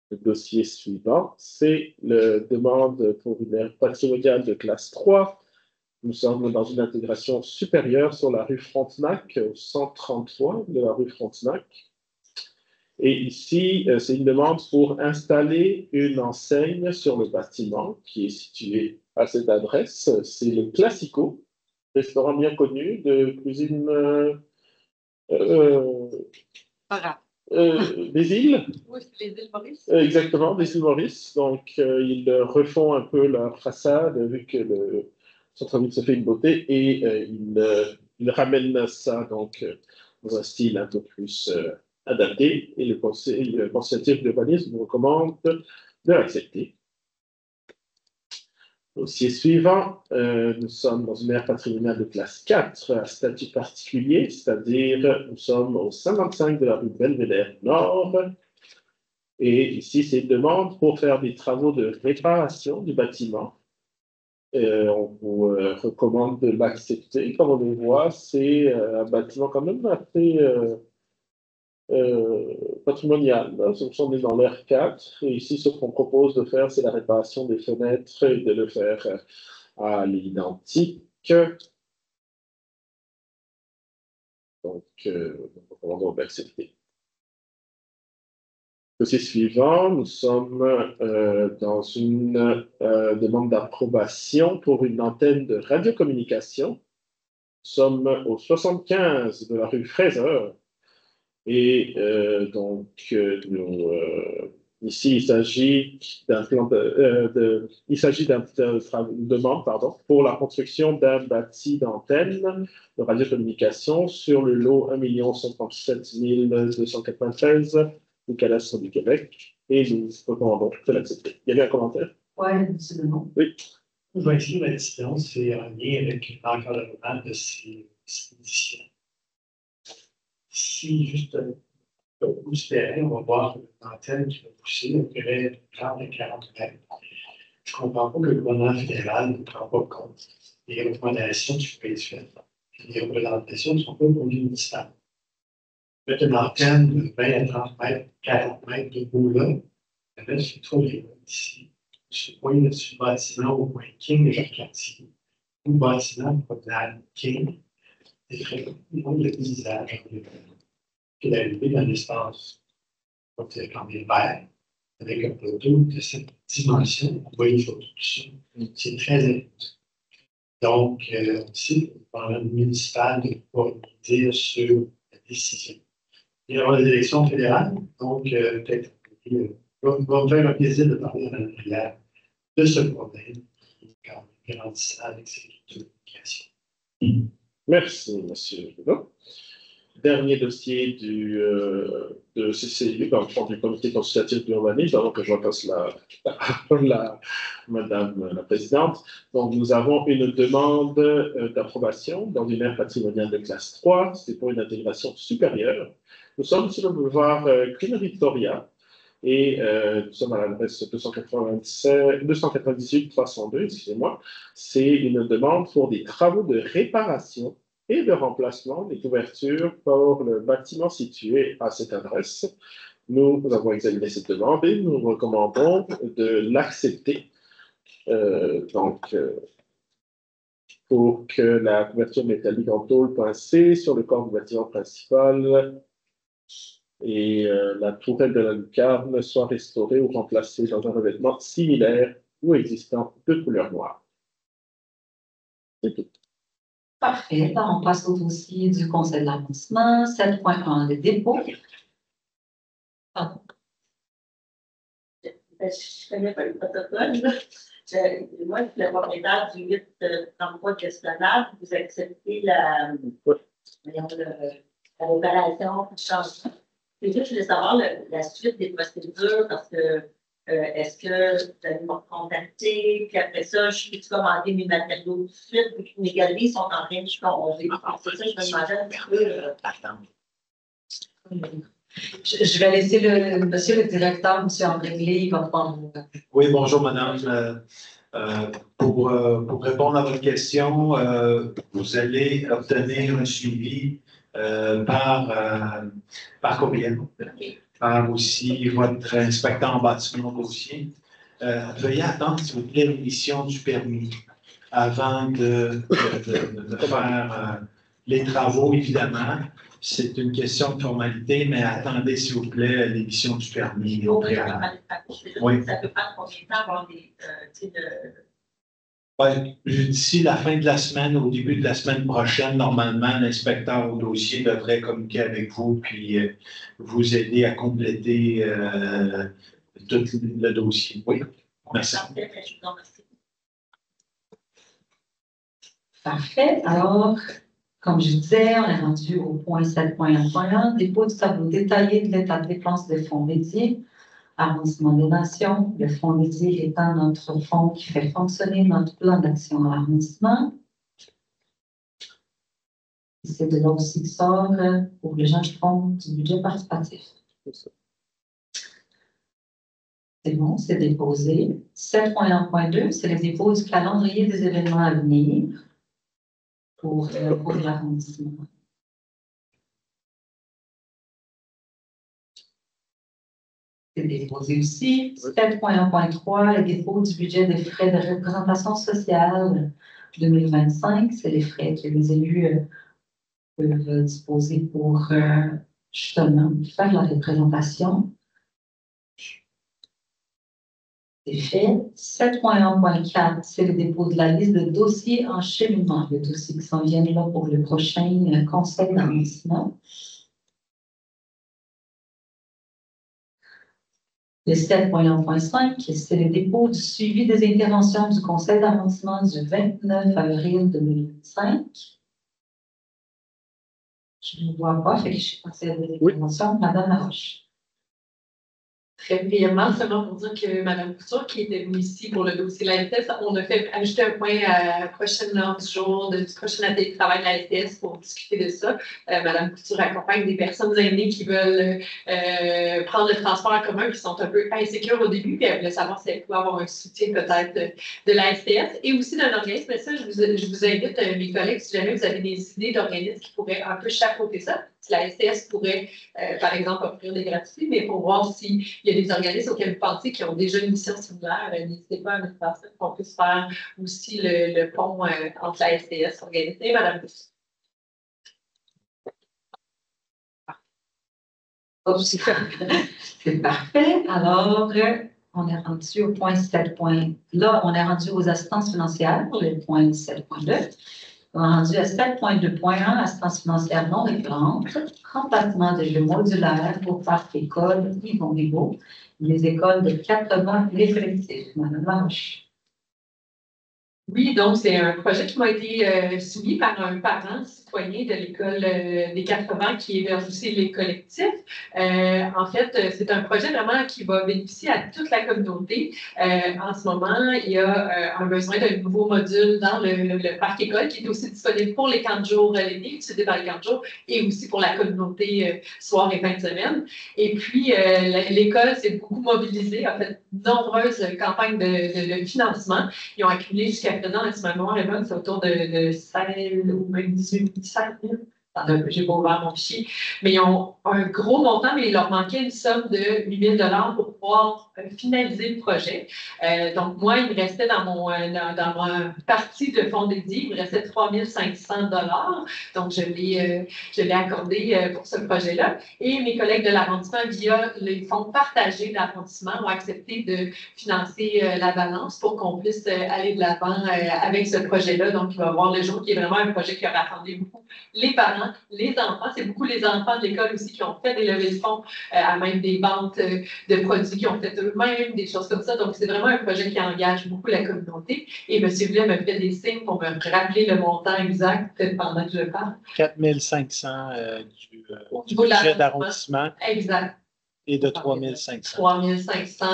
Le dossier suivant, c'est la demande pour une aire patrimoniale de classe 3. Nous sommes dans une intégration supérieure sur la rue Frontenac, au 133 de la rue Frontenac. Et ici, c'est une demande pour installer une enseigne sur le bâtiment qui est situé à cette adresse. C'est le Classico, restaurant bien connu de cuisine des îles. Oui, les îles Maurice. Exactement, des îles Maurice. Donc, ils refont un peu leur façade, vu que le centre-ville se fait une beauté, et ils ramènent ça donc, dans un style un peu plus adapté. Et le conseil d'urbanisme vous recommande de l'accepter. Dossier suivant, nous sommes dans une aire patrimoniale de classe 4 à statut particulier, c'est-à-dire nous sommes au 55 de la rue Belvédère Nord. Et ici, c'est une demande pour faire des travaux de réparation du bâtiment. On vous recommande de l'accepter. Comme on le voit, c'est un bâtiment quand même assez patrimonial. On est dans l'ère 4. Et ici, ce qu'on propose de faire, c'est la réparation des fenêtres et de le faire à l'identique. Donc, nous recommandons d'accepter. Dossier suivant, nous sommes dans une demande d'approbation pour une antenne de radiocommunication. Nous sommes au 75 de la rue Fraser. Et ici, il s'agit d'une demande pour la construction d'un bâti d'antenne de radiocommunication sur le lot 1 157 293 du cadastre du Québec, et nous recommandons de l'accepter. Il y avait un commentaire? Oui, absolument. Oui. Je vais essayer ma décision, c'est en lien avec l'encadrement de ces dispositions. Si juste au terrain, on va voir l'antenne qui va pousser à près de 30 à 40 mètres. Je ne comprends pas que le gouvernement fédéral ne prend pas compte des recommandations qui peuvent être faites. Les recommandations ne sont pas pour l'univers. Mettre une antenne de 20 à 30 mètres, 40 mètres de haut là, c'est trop bien ici. Je point sur le bâtiment au point King de Jacques-Cartier, ou le bâtiment de King. des frais, le paysage, puis d'arriver dans l'espace, quand on est vert, avec un photo de cette dimension, on voit une photo de ça. C'est très important. Donc, on sait, pendant le municipal, de pouvoir dire sur la décision. Il y aura des élections fédérales, donc peut-être va me faire un plaisir de parler à Mme Brière de ce problème qui est quand même grandissant avec ces communications. Merci, M. Bruno. Dernier dossier de CCU, dans le fond du comité consultatif d'urbanisme, avant que je repasse la parole à Madame la Présidente. Donc, nous avons une demande d'approbation dans une aire patrimoniale de classe 3. C'est pour une intégration supérieure. Nous sommes sur le boulevard Queen Victoria et nous sommes à l'adresse 298-302, excusez-moi. C'est une demande pour des travaux de réparation et de remplacement des couvertures pour le bâtiment situé à cette adresse. Nous avons examiné cette demande et nous recommandons de l'accepter. Pour que la couverture métallique en tôle pincée sur le corps du bâtiment principal et la tourelle de la lucarne soit restaurée ou remplacée dans un revêtement similaire ou existant de couleur noire. C'est tout. Parfait. On passe au dossier du Conseil de l'arrondissement. 7.1, le dépôt. Pardon. Je ne connais pas le protocole. Moi, je suis le propriétaire du 833 de l'Esplanade. Vous acceptez la réparation, le changement. Et je voulais savoir la suite des procédures parce que est-ce que vous allez me contacter, puis après ça, je peux commander mes matériaux tout de suite, puis mes galeries sont en train de changer. C'est ça, je me demandais un petit peu. Je vais laisser monsieur le directeur, M. André Blé, il va prendre. Oui, bonjour, madame. Pour répondre à votre question, vous allez obtenir un suivi par courriel, par aussi votre inspecteur en bâtiment dossier. Veuillez attendre, s'il vous plaît, l'émission du permis avant de faire les travaux, évidemment. C'est une question de formalité, mais attendez, s'il vous plaît, l'émission du permis au préalable. Oui. Ça peut prendre combien de temps avant d'ici la fin de la semaine, au début de la semaine prochaine, normalement, l'inspecteur au dossier devrait communiquer avec vous puis vous aider à compléter tout le dossier. Oui, merci. Parfait. Alors, comme je disais, on est rendu au point 7.1.1, dépôt du tableau détaillé de l'état de dépenses des fonds dédiés, arrondissement des nations, le fonds dédié étant notre fonds qui fait fonctionner notre plan d'action à l'arrondissement. C'est de là aussi que sort pour les gens qui font du budget participatif. C'est bon, c'est déposé. 7.1.2, c'est le dépôt du calendrier des événements à venir pour l'arrondissement. C'est déposé aussi. 7.1.3, le dépôt du budget des frais de représentation sociale 2025. C'est les frais que les élus peuvent disposer pour justement faire la représentation. C'est fait. 7.1.4, c'est le dépôt de la liste de dossiers en cheminement. Les dossiers qui s'en viennent là pour le prochain conseil d'arrondissement. Le 7.1.5, c'est le dépôt du suivi des interventions du conseil d'arrondissement du 29 avril 2025. Je ne vois pas, fait que je suis passée à des interventions. Madame Laroche. Très brièvement, seulement pour dire que Mme Couture, qui était venue ici pour le dossier de la STS, on a fait ajouter un point à la prochaine heure du jour du prochain atelier de travail de la STS pour discuter de ça. Mme Couture accompagne des personnes aînées qui veulent prendre le transport en commun, qui sont un peu insécures au début, puis elle voulait savoir si elle pouvait avoir un soutien peut-être de la STS et aussi d'un organisme. Mais ça, je vous invite, mes collègues, si jamais vous avez des idées d'organismes qui pourraient un peu chapeauter ça. Si la STS pourrait, par exemple, offrir des gratuités, mais pour voir s'il y a des organismes auxquels vous pensez qui ont déjà une mission similaire, n'hésitez pas à nous faire ça, qu'on puisse faire aussi le pont entre la STS organisée. Madame. Oh, c'est parfait. Alors, on est rendu au point 7. Là, on est rendu aux assistances financières, le point 7.2. On est rendu à 7.2.1, assistance financière non récurrente, remplacement de jeux modulaires pour parcs écoles Yvon Rigaud, les écoles de 80 les collectifs. Madame Laroche. Oui, donc c'est un projet qui m'a été soumis par un parent citoyen de l'école des 80 qui héberge aussi les collectifs. En fait, c'est un projet vraiment qui va bénéficier à toute la communauté. En ce moment, il y a un besoin d'un nouveau module dans le parc école qui est aussi disponible pour les camps de jour l'été, utilisé dans les camps de jour, et aussi pour la communauté soir et fin de semaine. Et puis, l'école s'est beaucoup mobilisée, a fait de nombreuses campagnes de financement. Ils ont accumulé jusqu'à présent, si ma mémoire est bonne, c'est autour de 16 ou même 17 000. J'ai pas ouvert mon fichier. Mais ils ont un gros montant, mais il leur manquait une somme de 8 000 $ pour pouvoir finaliser le projet. Donc, moi, il me restait dans ma partie de fonds dédiés, il me restait 3 500 $. Donc, je l'ai accordé pour ce projet-là. Et mes collègues de l'arrondissement, via les fonds partagés de l'arrondissement, ont accepté de financer la balance pour qu'on puisse aller de l'avant avec ce projet-là. Donc, il va voir le jour, qui est vraiment un projet qui a rassemblé beaucoup les parents, les enfants. C'est beaucoup les enfants de l'école aussi qui ont fait des levées de fonds à même des banques de produits qui ont fait eux-mêmes, des choses comme ça. Donc, c'est vraiment un projet qui engage beaucoup la communauté. Et M. Blais me fait des signes pour me rappeler le montant exact pendant que je parle. 4 500 du budget d'arrondissement. Exact. Et de 3 500. 3 500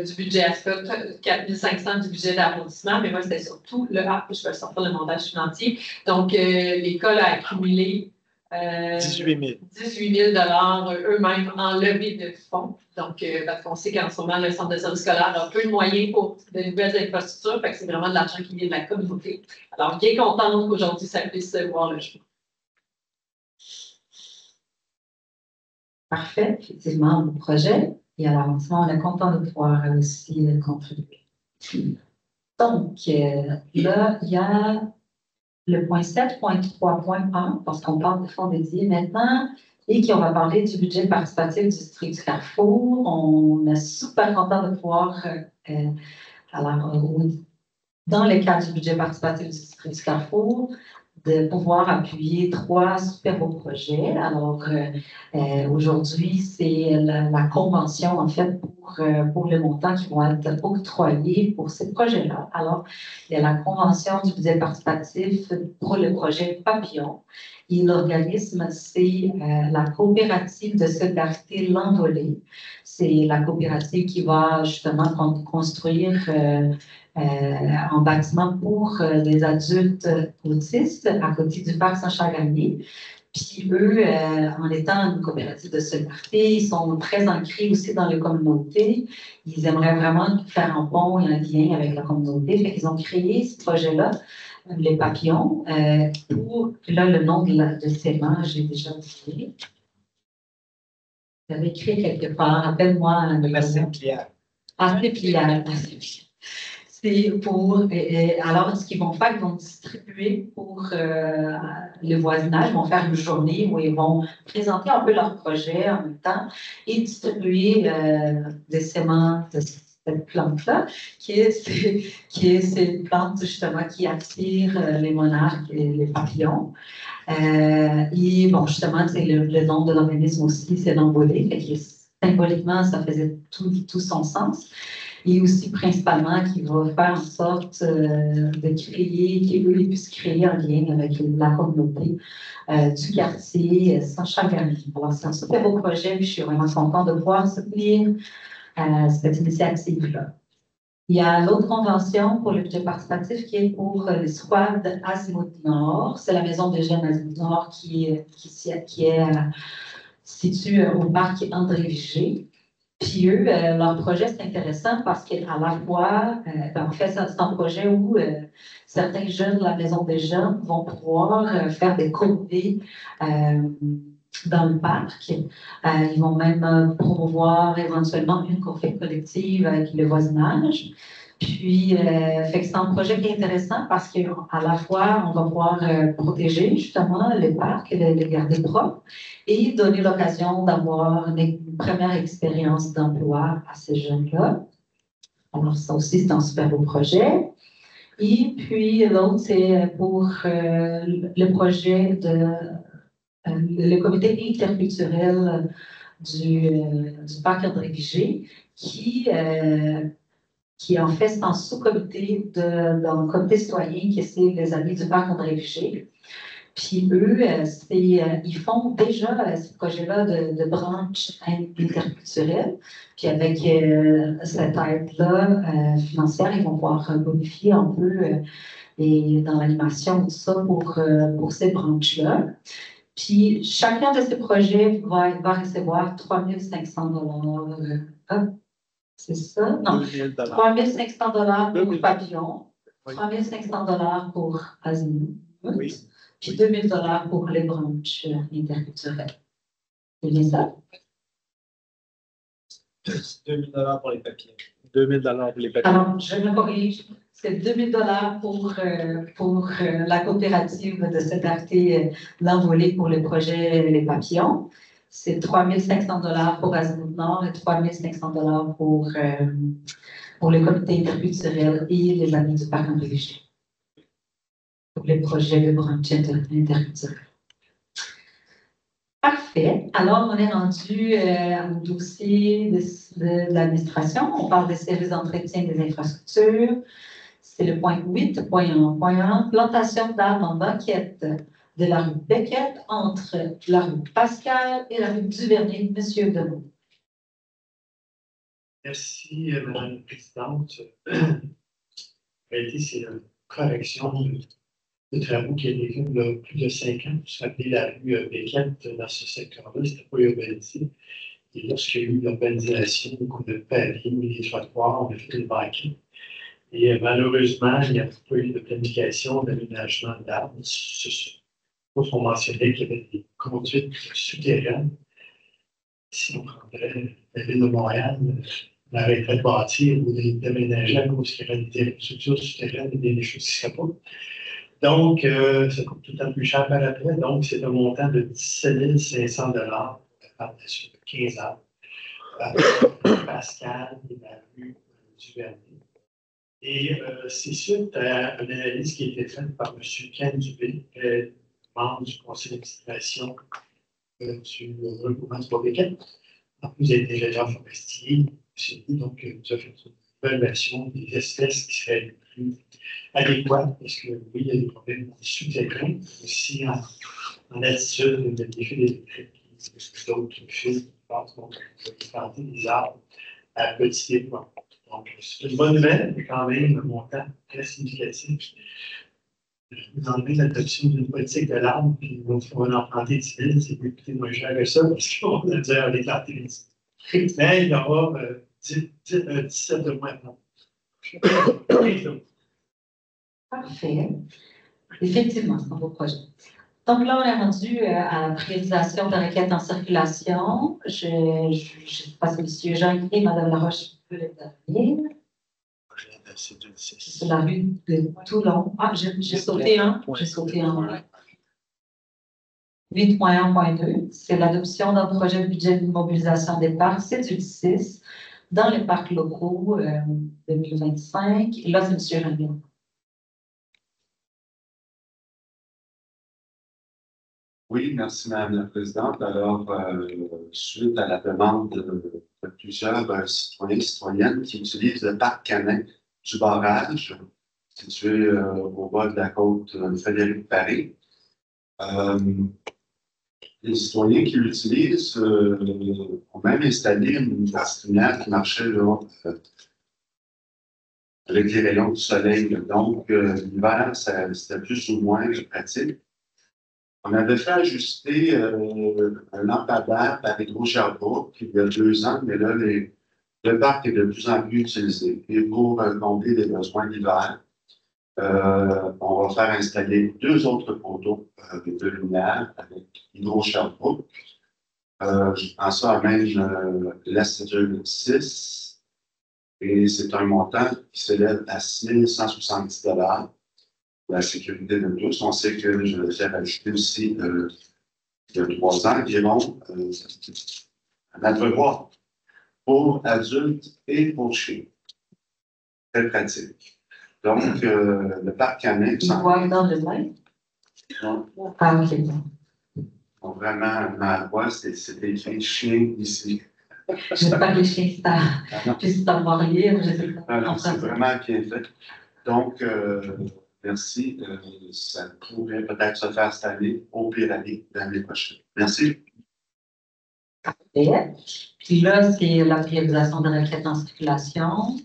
du budget ASCOT, 4 500 du budget d'arrondissement, mais moi, c'était surtout je vais sortir le montage financier. Donc, l'école a accumulé 18 000 $ eux-mêmes en levée de fonds. Donc, parce qu'on sait qu'en ce moment, le centre de service scolaire a peu de moyens pour de nouvelles infrastructures, fait que c'est vraiment de l'argent qui vient de la communauté. Alors, bien contente qu'aujourd'hui, ça puisse voir le jour. Parfait, effectivement, le projet. Et à l'avancement, on est content de pouvoir aussi contribuer. Donc, là, il y a le point 7.3.1, parce qu'on parle de fonds dédiés maintenant, et qu'on va parler du budget participatif du district du Carrefour. On est super content de pouvoir, dans le cadre du budget participatif du district du Carrefour, de pouvoir appuyer 3 super beaux projets. Alors, aujourd'hui, c'est la convention, en fait, pour le montant qui vont être octroyés pour ces projets-là. Alors, il y a la convention du budget participatif pour le projet Papillon. Et l'organisme, c'est la coopérative de solidarité L'Envolée. C'est la coopérative qui va justement construire en bâtiment pour des adultes autistes à côté du parc Saint-Charles-Garnier. Puis eux, en étant une coopérative de solidarité, ils sont très ancrés aussi dans les communautés. Ils aimeraient vraiment faire un pont et un lien avec la communauté. Fait qu'ils ont créé ce projet-là, les papillons, pour, là, le nom de CEMA, j'ai déjà oublié. J'avais écrit quelque part, rappelle-moi. C'est Plial. Ah, c'est Plial. C'est pour. Alors, ce qu'ils vont faire, ils vont distribuer pour le voisinage, ils vont faire une journée où ils vont présenter un peu leur projet en même temps et distribuer des séments de cette plante-là, qui est cette plante justement qui attire les monarques et les papillons. Et bon, justement, c'est le nom de l'organisme aussi, c'est l'Envolée, fait que symboliquement, ça faisait tout son sens. Et aussi principalement qui va faire en sorte de créer, qu'eux puissent créer un lien avec la communauté du quartier Saint-Charles-Garnier. Alors, c'est un super beau projet, puis je suis vraiment contente de pouvoir soutenir cette initiative-là. Il y a l'autre convention pour le budget participatif qui est pour les squads Azimut Nord. C'est la maison des jeunes Azimut Nord qui est située au parc André Vigée. Puis eux, leur projet, c'est intéressant parce qu'à la fois, en fait, c'est un projet où certains jeunes de la Maison des jeunes vont pouvoir faire des corvées dans le parc. Ils vont même promouvoir éventuellement une corvée collective avec le voisinage. Puis, fait que c'est un projet qui est intéressant parce qu'à la fois, on va pouvoir protéger justement les parcs, les garder propres et donner l'occasion d'avoir une première expérience d'emploi à ces jeunes-là. Alors, ça aussi, c'est un super beau projet. Et puis, l'autre, c'est pour le projet le comité interculturel du parc André Vigée, qui en fait, c'est un sous-comité dans le comité citoyen, qui c'est les amis du parc André Vigée. Puis eux, ils font déjà ce projet-là de branche interculturelle. Puis avec cette aide-là financière, ils vont pouvoir bonifier un peu et dans l'animation, tout ça, pour ces branches-là. Puis chacun de ces projets va recevoir 3 500 $. C'est ça? Non. 3 500 $ pour Papillon, 3 500 $ pour Azimut, puis 2 000 $ pour les branches interculturelles. C'est bien ça? 2 000 $ pour les papiers. 2 000 $ pour les papiers. Alors, je me corrige. C'est 2 000 $ pour la coopérative de cette arté l'envolée pour le projet Les Papillons. C'est 3 500 $ pour Azimut Nord et 3 500 $ pour le comité interculturel et les amis du parc André Vigée. Pour les projets de branche interculturelle. Parfait. Alors, on est rendu au dossier de l'administration. On parle des services d'entretien des infrastructures. C'est le point 8, point 1. Point 1, plantation d'arbres en banquette de la rue Beckett entre la rue Pascal et la rue Duvernay. Monsieur Demeaux. Merci, Madame la Présidente. En réalité, c'est une correction de travaux qui a été fait il y a plus de 5 ans. Vous vous rappelez, la rue Beckett, dans ce secteur-là, c'était pas urbanisé. Et lorsqu'il y a eu l'urbanisation, on a pavé les trottoirs, on a fait une banquette. Et malheureusement, il n'y a pas eu de planification d'aménagement d'arbres. On mentionnait qu'il y avait des conduites souterraines. Si on prendrait la ville de Montréal, on arrêterait de bâtir ou d'aménager à cause qu'il y aurait des structures souterraines et des choses qui ne seraient pas. Donc, ça coûte tout le temps plus cher par après. Donc, c'est un montant de 17 500 $ par dessus 15 ans. Pascal et la rue Duvernay. Et c'est suite à une analyse qui a été faite par M. Ken Dubé, membre du conseil d'administration du regroupement du Beckett. En plus, il a été ingénieur forestier, donc nous avons fait une évaluation des espèces qui seraient les plus adéquates, parce que oui, il y a des problèmes souterrains, aussi en altitude, il y a des fils électriques, d'autres fils qui passent, donc on peut planter des arbres à petit déploiement. Donc, c'est une bonne nouvelle, mais quand même un montant très significatif. Vous enlevez l'adoption d'une politique de l'arbre, puis on va en planter 10 000, c'est plus coûter moins cher que ça, parce qu'on a déjà planter les 10 000. Mais il y aura 17 de moins. Parfait. Effectivement, c'est un beau projet. Donc là, on est rendu à la préalisation de la requête en circulation. Je ne sais pas si M. Jean et Mme Laroche peuvent l'intervenir. C'est sur la rue de Toulon. Ah, j'ai sauté un. J'ai sauté un. 8.1.2, c'est l'adoption d'un projet de budget de mobilisation des parcs, c'est du 6, dans les parcs locaux 2025. Et là, c'est M. Ramion. Oui, merci Madame la Présidente. Alors, suite à la demande de plusieurs citoyens et citoyennes qui utilisent le parc canin du barrage, situé au bas de la côte Frédéric-Paris, les citoyens qui l'utilisent ont même installé une petite lumière qui marchait là, avec les rayons du soleil. Donc, l'hiver, c'était plus ou moins pratique. On avait fait ajuster un lampadaire par Hydro-Sherbrooke il y a 2 ans, mais là, le parc est de plus en plus utilisé. Et pour combler les besoins d'hiver, on va faire installer 2 autres poteaux de lumière avec Hydro-Sherbrooke. Je pense ça à même l'Est 6 Et c'est un montant qui s'élève à 6 170 $ pour la sécurité de tous. On sait que je vais faire ajouter aussi il y a 3 ans environ un abreuvoir pour adultes et pour chiens. Très pratique. Donc, le parc Annex. Ils boivent dans le bain? Non. Ah, ok. Donc, vraiment, ma voix, c'est écrit chien ici. J'espère que les chiens puissent savoir lire, je sais pas. Non, c'est vraiment bien fait. Donc, merci. Ça pourrait peut-être se faire cette année, au pire l'année prochaine. Merci. Parfait. Puis là, c'est la priorisation de requêtes en circulation.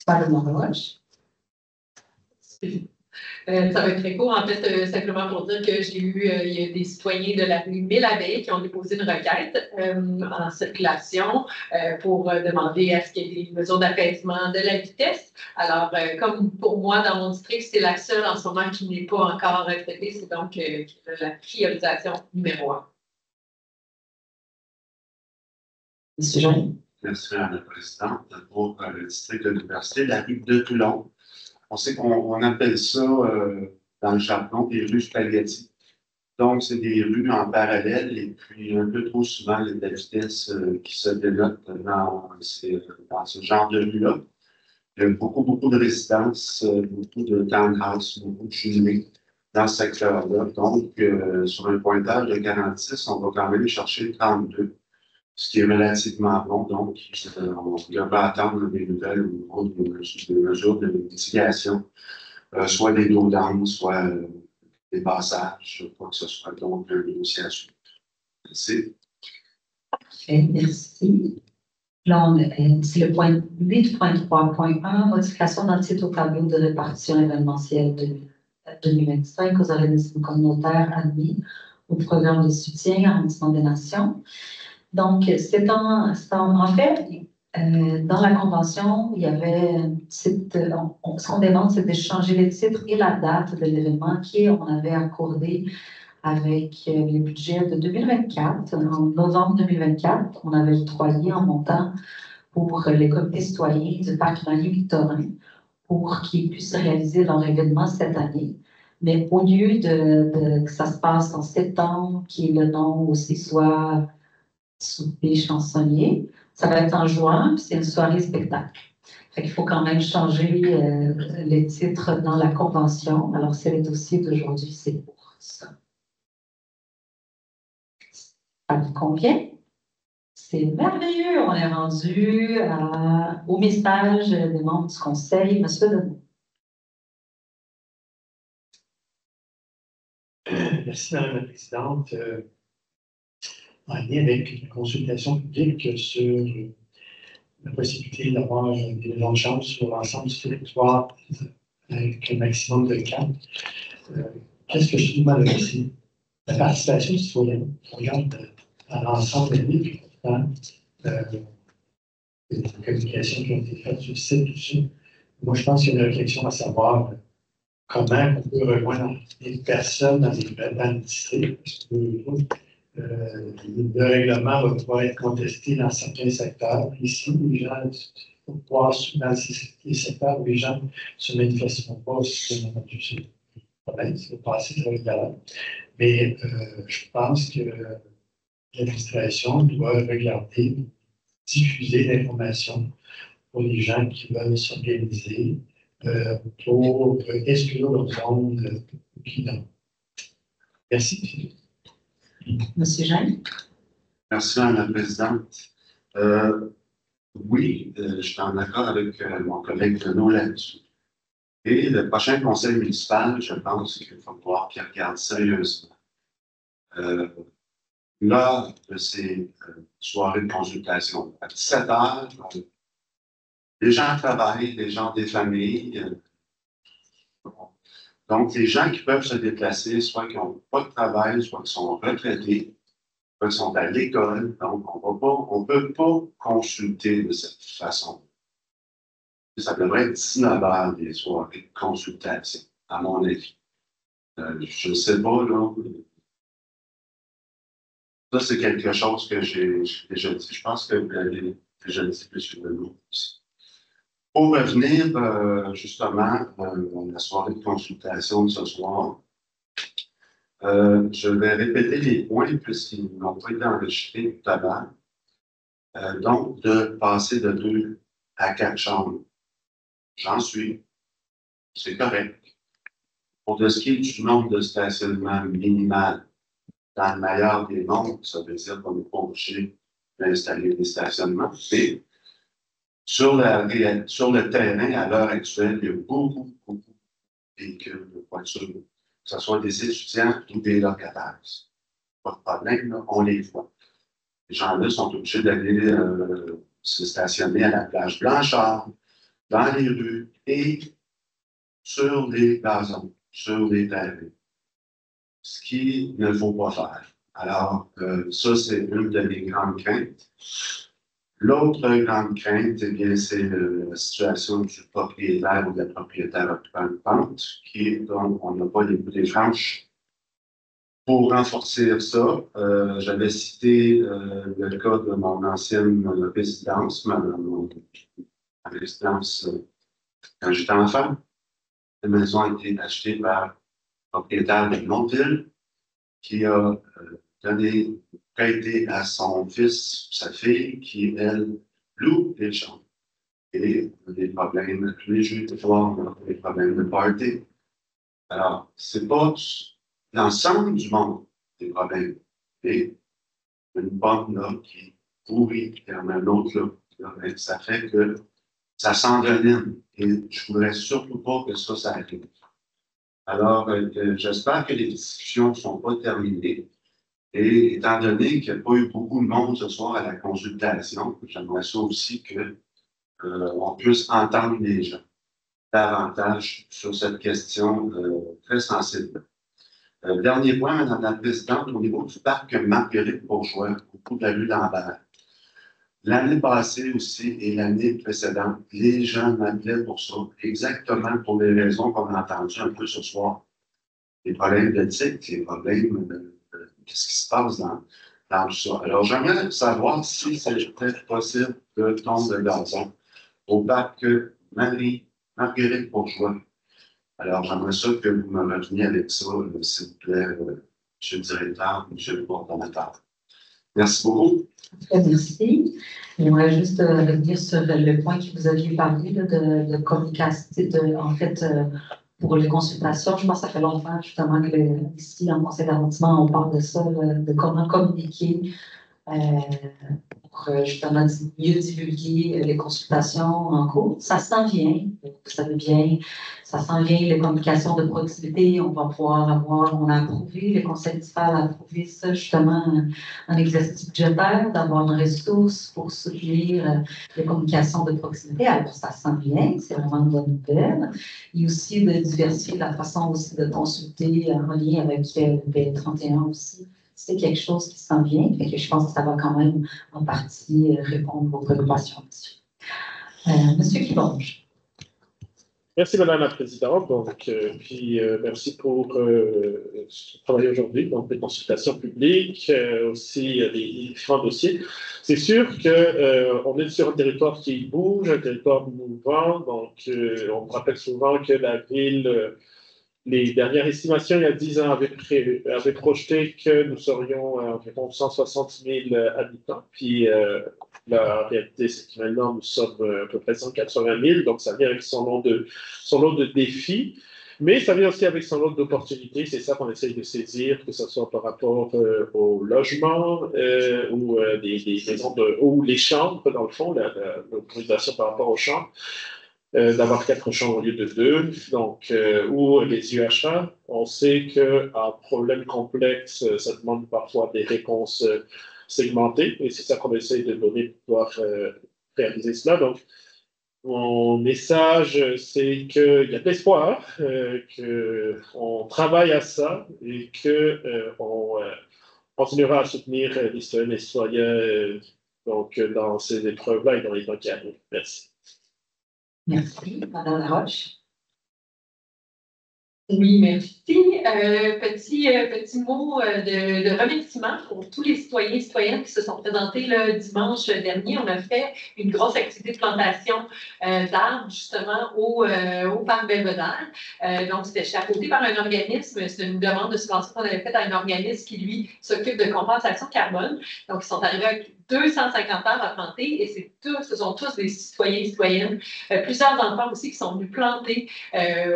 Pas de Montroche. Ça va être très court, en fait, simplement pour dire que j'ai eu, il y a des citoyens de la rue Mille-Abeilles qui ont déposé une requête en circulation pour demander à ce qu'il y ait des mesures d'apaisement de la vitesse. Alors, comme pour moi, dans mon district, c'est la seule en ce moment qui n'est pas encore traitée, c'est donc la priorisation numéro 1. Monsieur Jean. Merci, Mme la Présidente. Pour le district de l'Université, la rue de Toulon. On sait qu'on appelle ça, dans le jargon, des rues spaghetti. Donc, c'est des rues en parallèle et puis un peu trop souvent, il y a de la vitesse qui se dénote dans ce genre de rue-là. Il y a beaucoup de résidences, beaucoup de townhouse, beaucoup de jumelés dans ce secteur-là. Donc, sur un pointage de 46, on va quand même chercher 32. Ce qui est relativement bon, donc on devrait attendre des nouvelles ou des mesures de mitigation, soit des dos d'âme, soit des passages, quoi que ce soit, donc une négociation. Merci. Parfait, merci. Là, c'est le point 8.3.1, modification dans le titre au tableau de répartition événementielle de 2025 aux organismes communautaires admis au programme de soutien arrondissement des Nations. Donc, en fait, dans la convention, il y avait ce qu'on demande, c'est de changer le titre et la date de l'événement qu'on avait accordé avec le budget de 2024. En novembre 2024, on avait octroyé un montant pour les comités citoyens du parc Marie-Victorin pour qu'ils puissent réaliser leur événement cette année. Mais au lieu que ça se passe en septembre, que le nom aussi soit souper chansonnier. Ça va être en juin, puis c'est une soirée spectacle. Fait qu'il faut quand même changer les titres dans la convention. Alors, c'est le dossier d'aujourd'hui, c'est pour ça. Ça vous convient? C'est merveilleux. On est rendu au message des membres du conseil. Monsieur Deneau. Merci, Mme la Présidente. En lien avec une consultation publique sur la possibilité d'avoir des maisons de chance sur l'ensemble du territoire avec un maximum de 4. Qu'est-ce que je trouve malheureux, c'est la participation citoyenne. On regarde à l'ensemble des livres, les communications qui ont été faites sur le site, tout ça. Moi, je pense qu'il y a une réflexion à savoir comment on peut rejoindre les personnes dans le district. Parce que, le règlement va pouvoir être contesté dans certains secteurs. Ici, les gens vont pouvoir, dans les secteurs où les gens ne se manifesteront pas, c'est un problème, c'est passer très grave. Mais je pense que l'administration doit regarder, diffuser l'information pour les gens qui veulent s'organiser pour exclure leur zone qui n'ont. Merci. Monsieur Jean. Merci, Mme la Présidente. Oui, je suis en accord avec mon collègue Renaud là-dessus. Et le prochain conseil municipal, je pense qu'il va falloir qu'il regarde sérieusement. Lors de ces soirées de consultation, à 17 heures, les gens travaillent, les gens des familles. Donc, les gens qui peuvent se déplacer, soit qui n'ont pas de travail, soit qui sont retraités, soit qui sont à l'école. Donc, on ne peut pas consulter de cette façon. Ça devrait être 19 heures des soirées de consultation, à mon avis. Je ne sais pas, là. Ça, c'est quelque chose que j'ai déjà dit. Je pense que vous l'avez Je ne sais plus le nom. Pour revenir justement à la soirée de consultation de ce soir, je vais répéter les points puisqu'ils n'ont pas été enregistrés tout à l'heure. Donc, de passer de 2 à 4 chambres. J'en suis. C'est correct. Pour ce qui est du nombre de stationnements minimal, dans le meilleur des mondes, ça veut dire qu'on n'est pas obligé d'installer des stationnements. Mais sur le terrain, à l'heure actuelle, il y a beaucoup de véhicules, de voitures, que ce soit des étudiants ou des locataires. Pas de problème, là, on les voit. Les gens-là sont obligés d'aller se stationner à la plage Blanchard, dans les rues et sur les gazons, sur les terrains. Ce qu'il ne faut pas faire. Alors, ça, c'est une de mes grandes craintes. L'autre grande crainte, eh bien, c'est la situation du propriétaire ou de la propriétaire occupante, dont on n'a pas les bouts des franches. Pour renforcer ça, j'avais cité le cas de mon ancienne résidence, ma résidence quand j'étais enfant. La maison a été achetée par le propriétaire de Montville, qui a prêté à son fils, sa fille, qui, elle, loue les chambres. Et des problèmes tous les jours, des problèmes de party. Alors, c'est pas l'ensemble du monde des problèmes. Et une bombe là qui pourrit, il y en a un autre là. Ça fait que ça s'envenime. Et je voudrais surtout pas que ça arrive. Alors, j'espère que les discussions ne sont pas terminées. Et étant donné qu'il n'y a pas eu beaucoup de monde ce soir à la consultation, j'aimerais ça aussi qu'on puisse entendre les gens davantage sur cette question très sensible. Dernier point, Madame la Présidente, au niveau du parc Marguerite-Bourgeois, au bout de la rue Lambert. L'année passée aussi et l'année précédente, les gens m'appelaient pour ça, exactement pour les raisons qu'on a entendues un peu ce soir. Les problèmes d'éthique, les problèmes qu'est-ce qui se passe dans tout ça. Alors, j'aimerais savoir si c'est peut-être possible de tomber de gazon au parc Marguerite-Bourgeois. Alors, j'aimerais ça que vous me reveniez avec ça, s'il vous plaît, M. le directeur, M. le coordonnateur. Merci beaucoup. Merci. J'aimerais juste revenir sur le point que vous aviez parlé là, de communication, en fait, pour les consultations. Je pense que ça fait longtemps, justement, que ici, en conseil d'arrondissement, on parle de ça, de comment communiquer pour justement mieux divulguer les consultations en cours. Ça s'en vient, vous savez bien, ça s'en vient, les communications de proximité, on va pouvoir avoir, on a approuvé, le conseil municipal a approuvé ça justement en exercice budgétaire, d'avoir une ressource pour soutenir les communications de proximité. Alors ça s'en vient, c'est vraiment une bonne nouvelle. Et aussi de diversifier la façon aussi de consulter en lien avec le P31 aussi. C'est quelque chose qui s'en vient, et que je pense que ça va quand même en partie répondre aux préoccupations. Monsieur Kibonge. Merci, Madame la Présidente. Donc, merci pour ce travail aujourd'hui, donc les consultations publiques, aussi les différents dossiers. C'est sûr qu'on est sur un territoire qui bouge, un territoire mouvant. Donc, on me rappelle souvent que la ville, les dernières estimations il y a 10 ans avaient projeté que nous serions à environ 160 000 habitants. Puis la réalité, c'est que maintenant, nous sommes à peu près 180 000. Donc, ça vient avec son lot de défis. Mais ça vient aussi avec son lot d'opportunités. C'est ça qu'on essaye de saisir, que ce soit par rapport au logement ou des maisons ou les chambres, dans le fond, l'autorisation par rapport aux chambres. D'avoir 4 chambres au lieu de 2, donc, ou les UHA. On sait qu'un problème complexe, ça demande parfois des réponses segmentées, et c'est ça qu'on essaie de donner pour pouvoir réaliser cela. Donc, mon message, c'est qu'il y a de l'espoir, qu'on travaille à ça et qu'on continuera à soutenir les citoyennes et les citoyens donc, dans ces épreuves-là et dans les temps qui arrivent. Merci. Merci. Madame Laroche. Oui, merci. Petit mot de remerciement pour tous les citoyens et citoyennes qui se sont présentés le dimanche dernier. On a fait une grosse activité de plantation d'arbres, justement, au Parc Belvedere. Donc, c'était chapeauté par un organisme. C'est une demande de subvention qu'on avait faite à un organisme qui, lui, s'occupe de compensation carbone. Donc, ils sont arrivés avec 250 arbres à planter et ce sont tous des citoyens et citoyennes. Plusieurs enfants aussi qui sont venus planter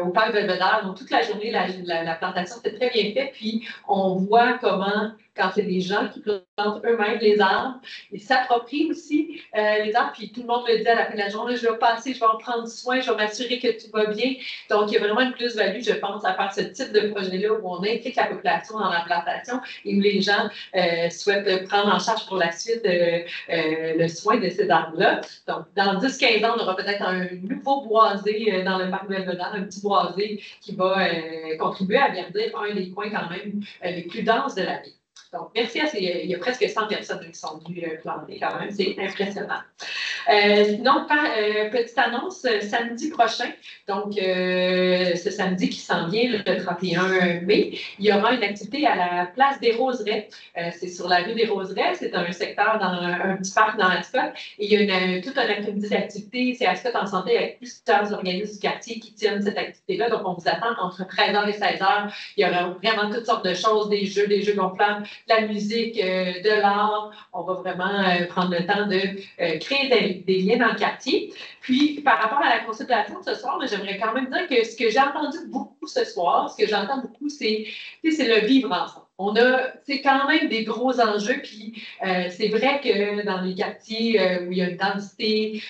au Parc Belvedere. Donc, toute la journée, la plantation était très bien faite. Puis, on voit comment, quand c'est des gens qui plantent eux-mêmes les arbres, ils s'approprient aussi les arbres. Puis, tout le monde le dit à la fin de la journée, je vais passer, je vais en prendre soin, je vais m'assurer que tout va bien. Donc, il y a vraiment une plus-value, je pense, à faire ce type de projet-là où on implique la population dans la plantation et où les gens souhaitent prendre en charge pour la suite le soin de ces arbres-là. Donc, dans 10-15 ans, on aura peut-être un nouveau boisé dans le parc Belvedere, un petit boisé qui va contribuer à garder un des coins quand même les plus denses de la ville. Donc, merci il y a presque 100 personnes qui sont venues planter quand même, c'est impressionnant. Sinon, petite annonce, samedi prochain, donc ce samedi qui s'en vient, le 31 mai, il y aura une activité à la place des Roseraies. C'est sur la rue des Roseraies, c'est un secteur dans un petit parc dans Ascot. Et il y a tout un après-midi d'activité, c'est Ascot en santé avec plusieurs organismes du quartier qui tiennent cette activité-là. Donc, on vous attend entre 13h et 16h. Il y aura vraiment toutes sortes de choses, des jeux gonflables, de la musique, de l'art. On va vraiment prendre le temps de créer des liens dans le quartier. Puis, par rapport à la consultation de ce soir, j'aimerais quand même dire que ce que j'ai entendu beaucoup ce soir, ce que j'entends beaucoup, c'est le vivre ensemble. C'est quand même des gros enjeux, puis c'est vrai que dans les quartiers où il y a une densité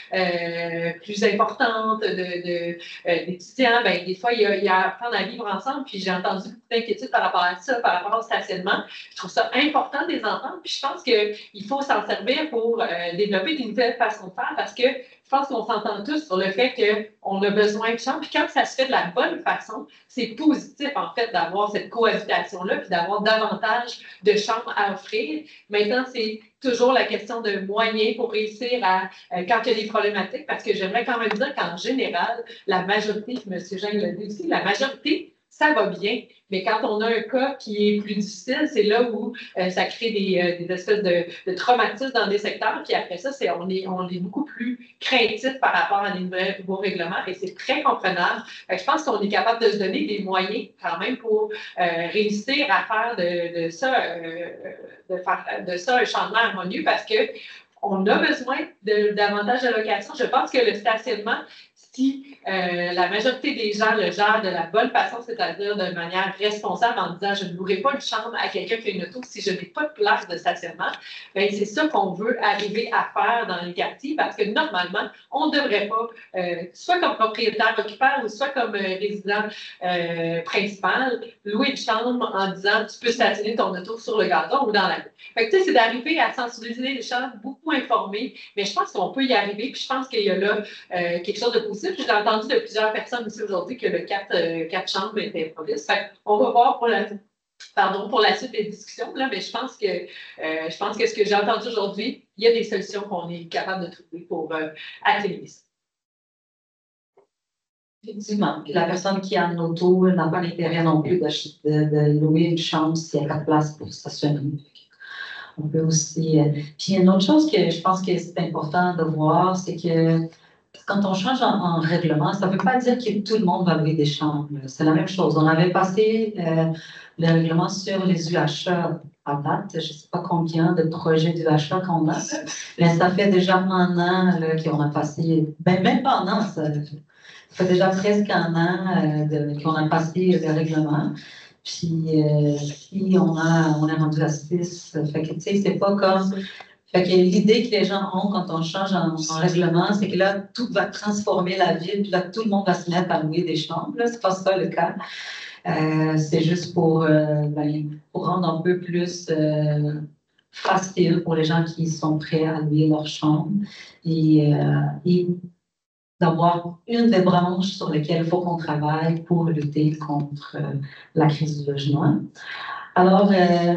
plus importante d'étudiants, ben, des fois, il y a à apprendre à vivre ensemble, puis j'ai entendu beaucoup d'inquiétudes par rapport à ça, par rapport au stationnement. Je trouve ça important de les entendre, puis je pense qu'il faut s'en servir pour développer des nouvelles façons de faire, parce que je pense qu'on s'entend tous sur le fait qu'on a besoin de chambres. Puis quand ça se fait de la bonne façon, c'est positif, en fait, d'avoir cette cohabitation-là, puis d'avoir davantage de chambres à offrir. Maintenant, c'est toujours la question de moyens pour réussir quand il y a des problématiques, parce que j'aimerais quand même dire qu'en général, la majorité, M. Jean l'a dit aussi, la majorité, ça va bien. Mais quand on a un cas qui est plus difficile, c'est là où ça crée des espèces de traumatismes dans des secteurs. Puis après ça, on est beaucoup plus craintif par rapport à des nouveaux règlements et c'est très comprenable. Je pense qu'on est capable de se donner des moyens quand même pour réussir à faire de ça un changement harmonieux parce qu'on a besoin de davantage de location. Je pense que le stationnement, si la majorité des gens le gèrent de la bonne façon, c'est-à-dire de manière responsable en disant « je ne louerai pas une chambre à quelqu'un qui a une auto si je n'ai pas de place de stationnement », bien, c'est ça qu'on veut arriver à faire dans les quartiers parce que normalement, on ne devrait pas, soit comme propriétaire occupant ou soit comme résident principal, louer une chambre en disant « tu peux stationner ton auto sur le gazon ou dans la rue ». Fait que tu sais, c'est d'arriver à sensibiliser les gens, beaucoup informer, mais je pense qu'on peut y arriver, puis je pense qu'il y a là quelque chose de positif. J'ai entendu de plusieurs personnes aussi aujourd'hui que le 4 chambres était propice. On va voir pour la suite des discussions, là, mais je pense que ce que j'ai entendu aujourd'hui, il y a des solutions qu'on est capable de trouver pour atténuer ça. Effectivement. La personne qui a une auto n'a pas l'intérêt non plus de louer une chambre s'il n'y a pas de place pour stationner. On peut aussi. Puis une autre chose que je pense que c'est important de voir, c'est que quand on change en règlement, ça ne veut pas dire que tout le monde va louer des chambres. C'est la même chose. On avait passé le règlement sur les UHA à date. Je ne sais pas combien de projets d'UHA qu'on a, mais ça fait déjà un an qu'on a passé, ben, même pas un an, ça fait déjà presque un an qu'on a passé le règlement. Puis, si on est rendu à 6, fait que, tu sais, c'est pas comme. Fait que l'idée que les gens ont quand on change en règlement, c'est que là, tout va transformer la ville, puis là, tout le monde va se mettre à louer des chambres. Là, c'est pas ça le cas. C'est juste pour rendre un peu plus facile pour les gens qui sont prêts à louer leur chambre et d'avoir une des branches sur lesquelles il faut qu'on travaille pour lutter contre la crise du logement. Alors,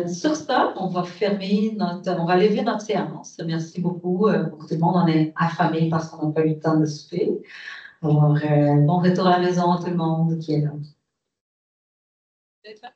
sur ça, on va lever notre séance. Merci beaucoup. Tout le monde en est affamé parce qu'on n'a pas eu le temps de souper. Alors, bon retour à la maison, tout le monde qui est là. D'être là.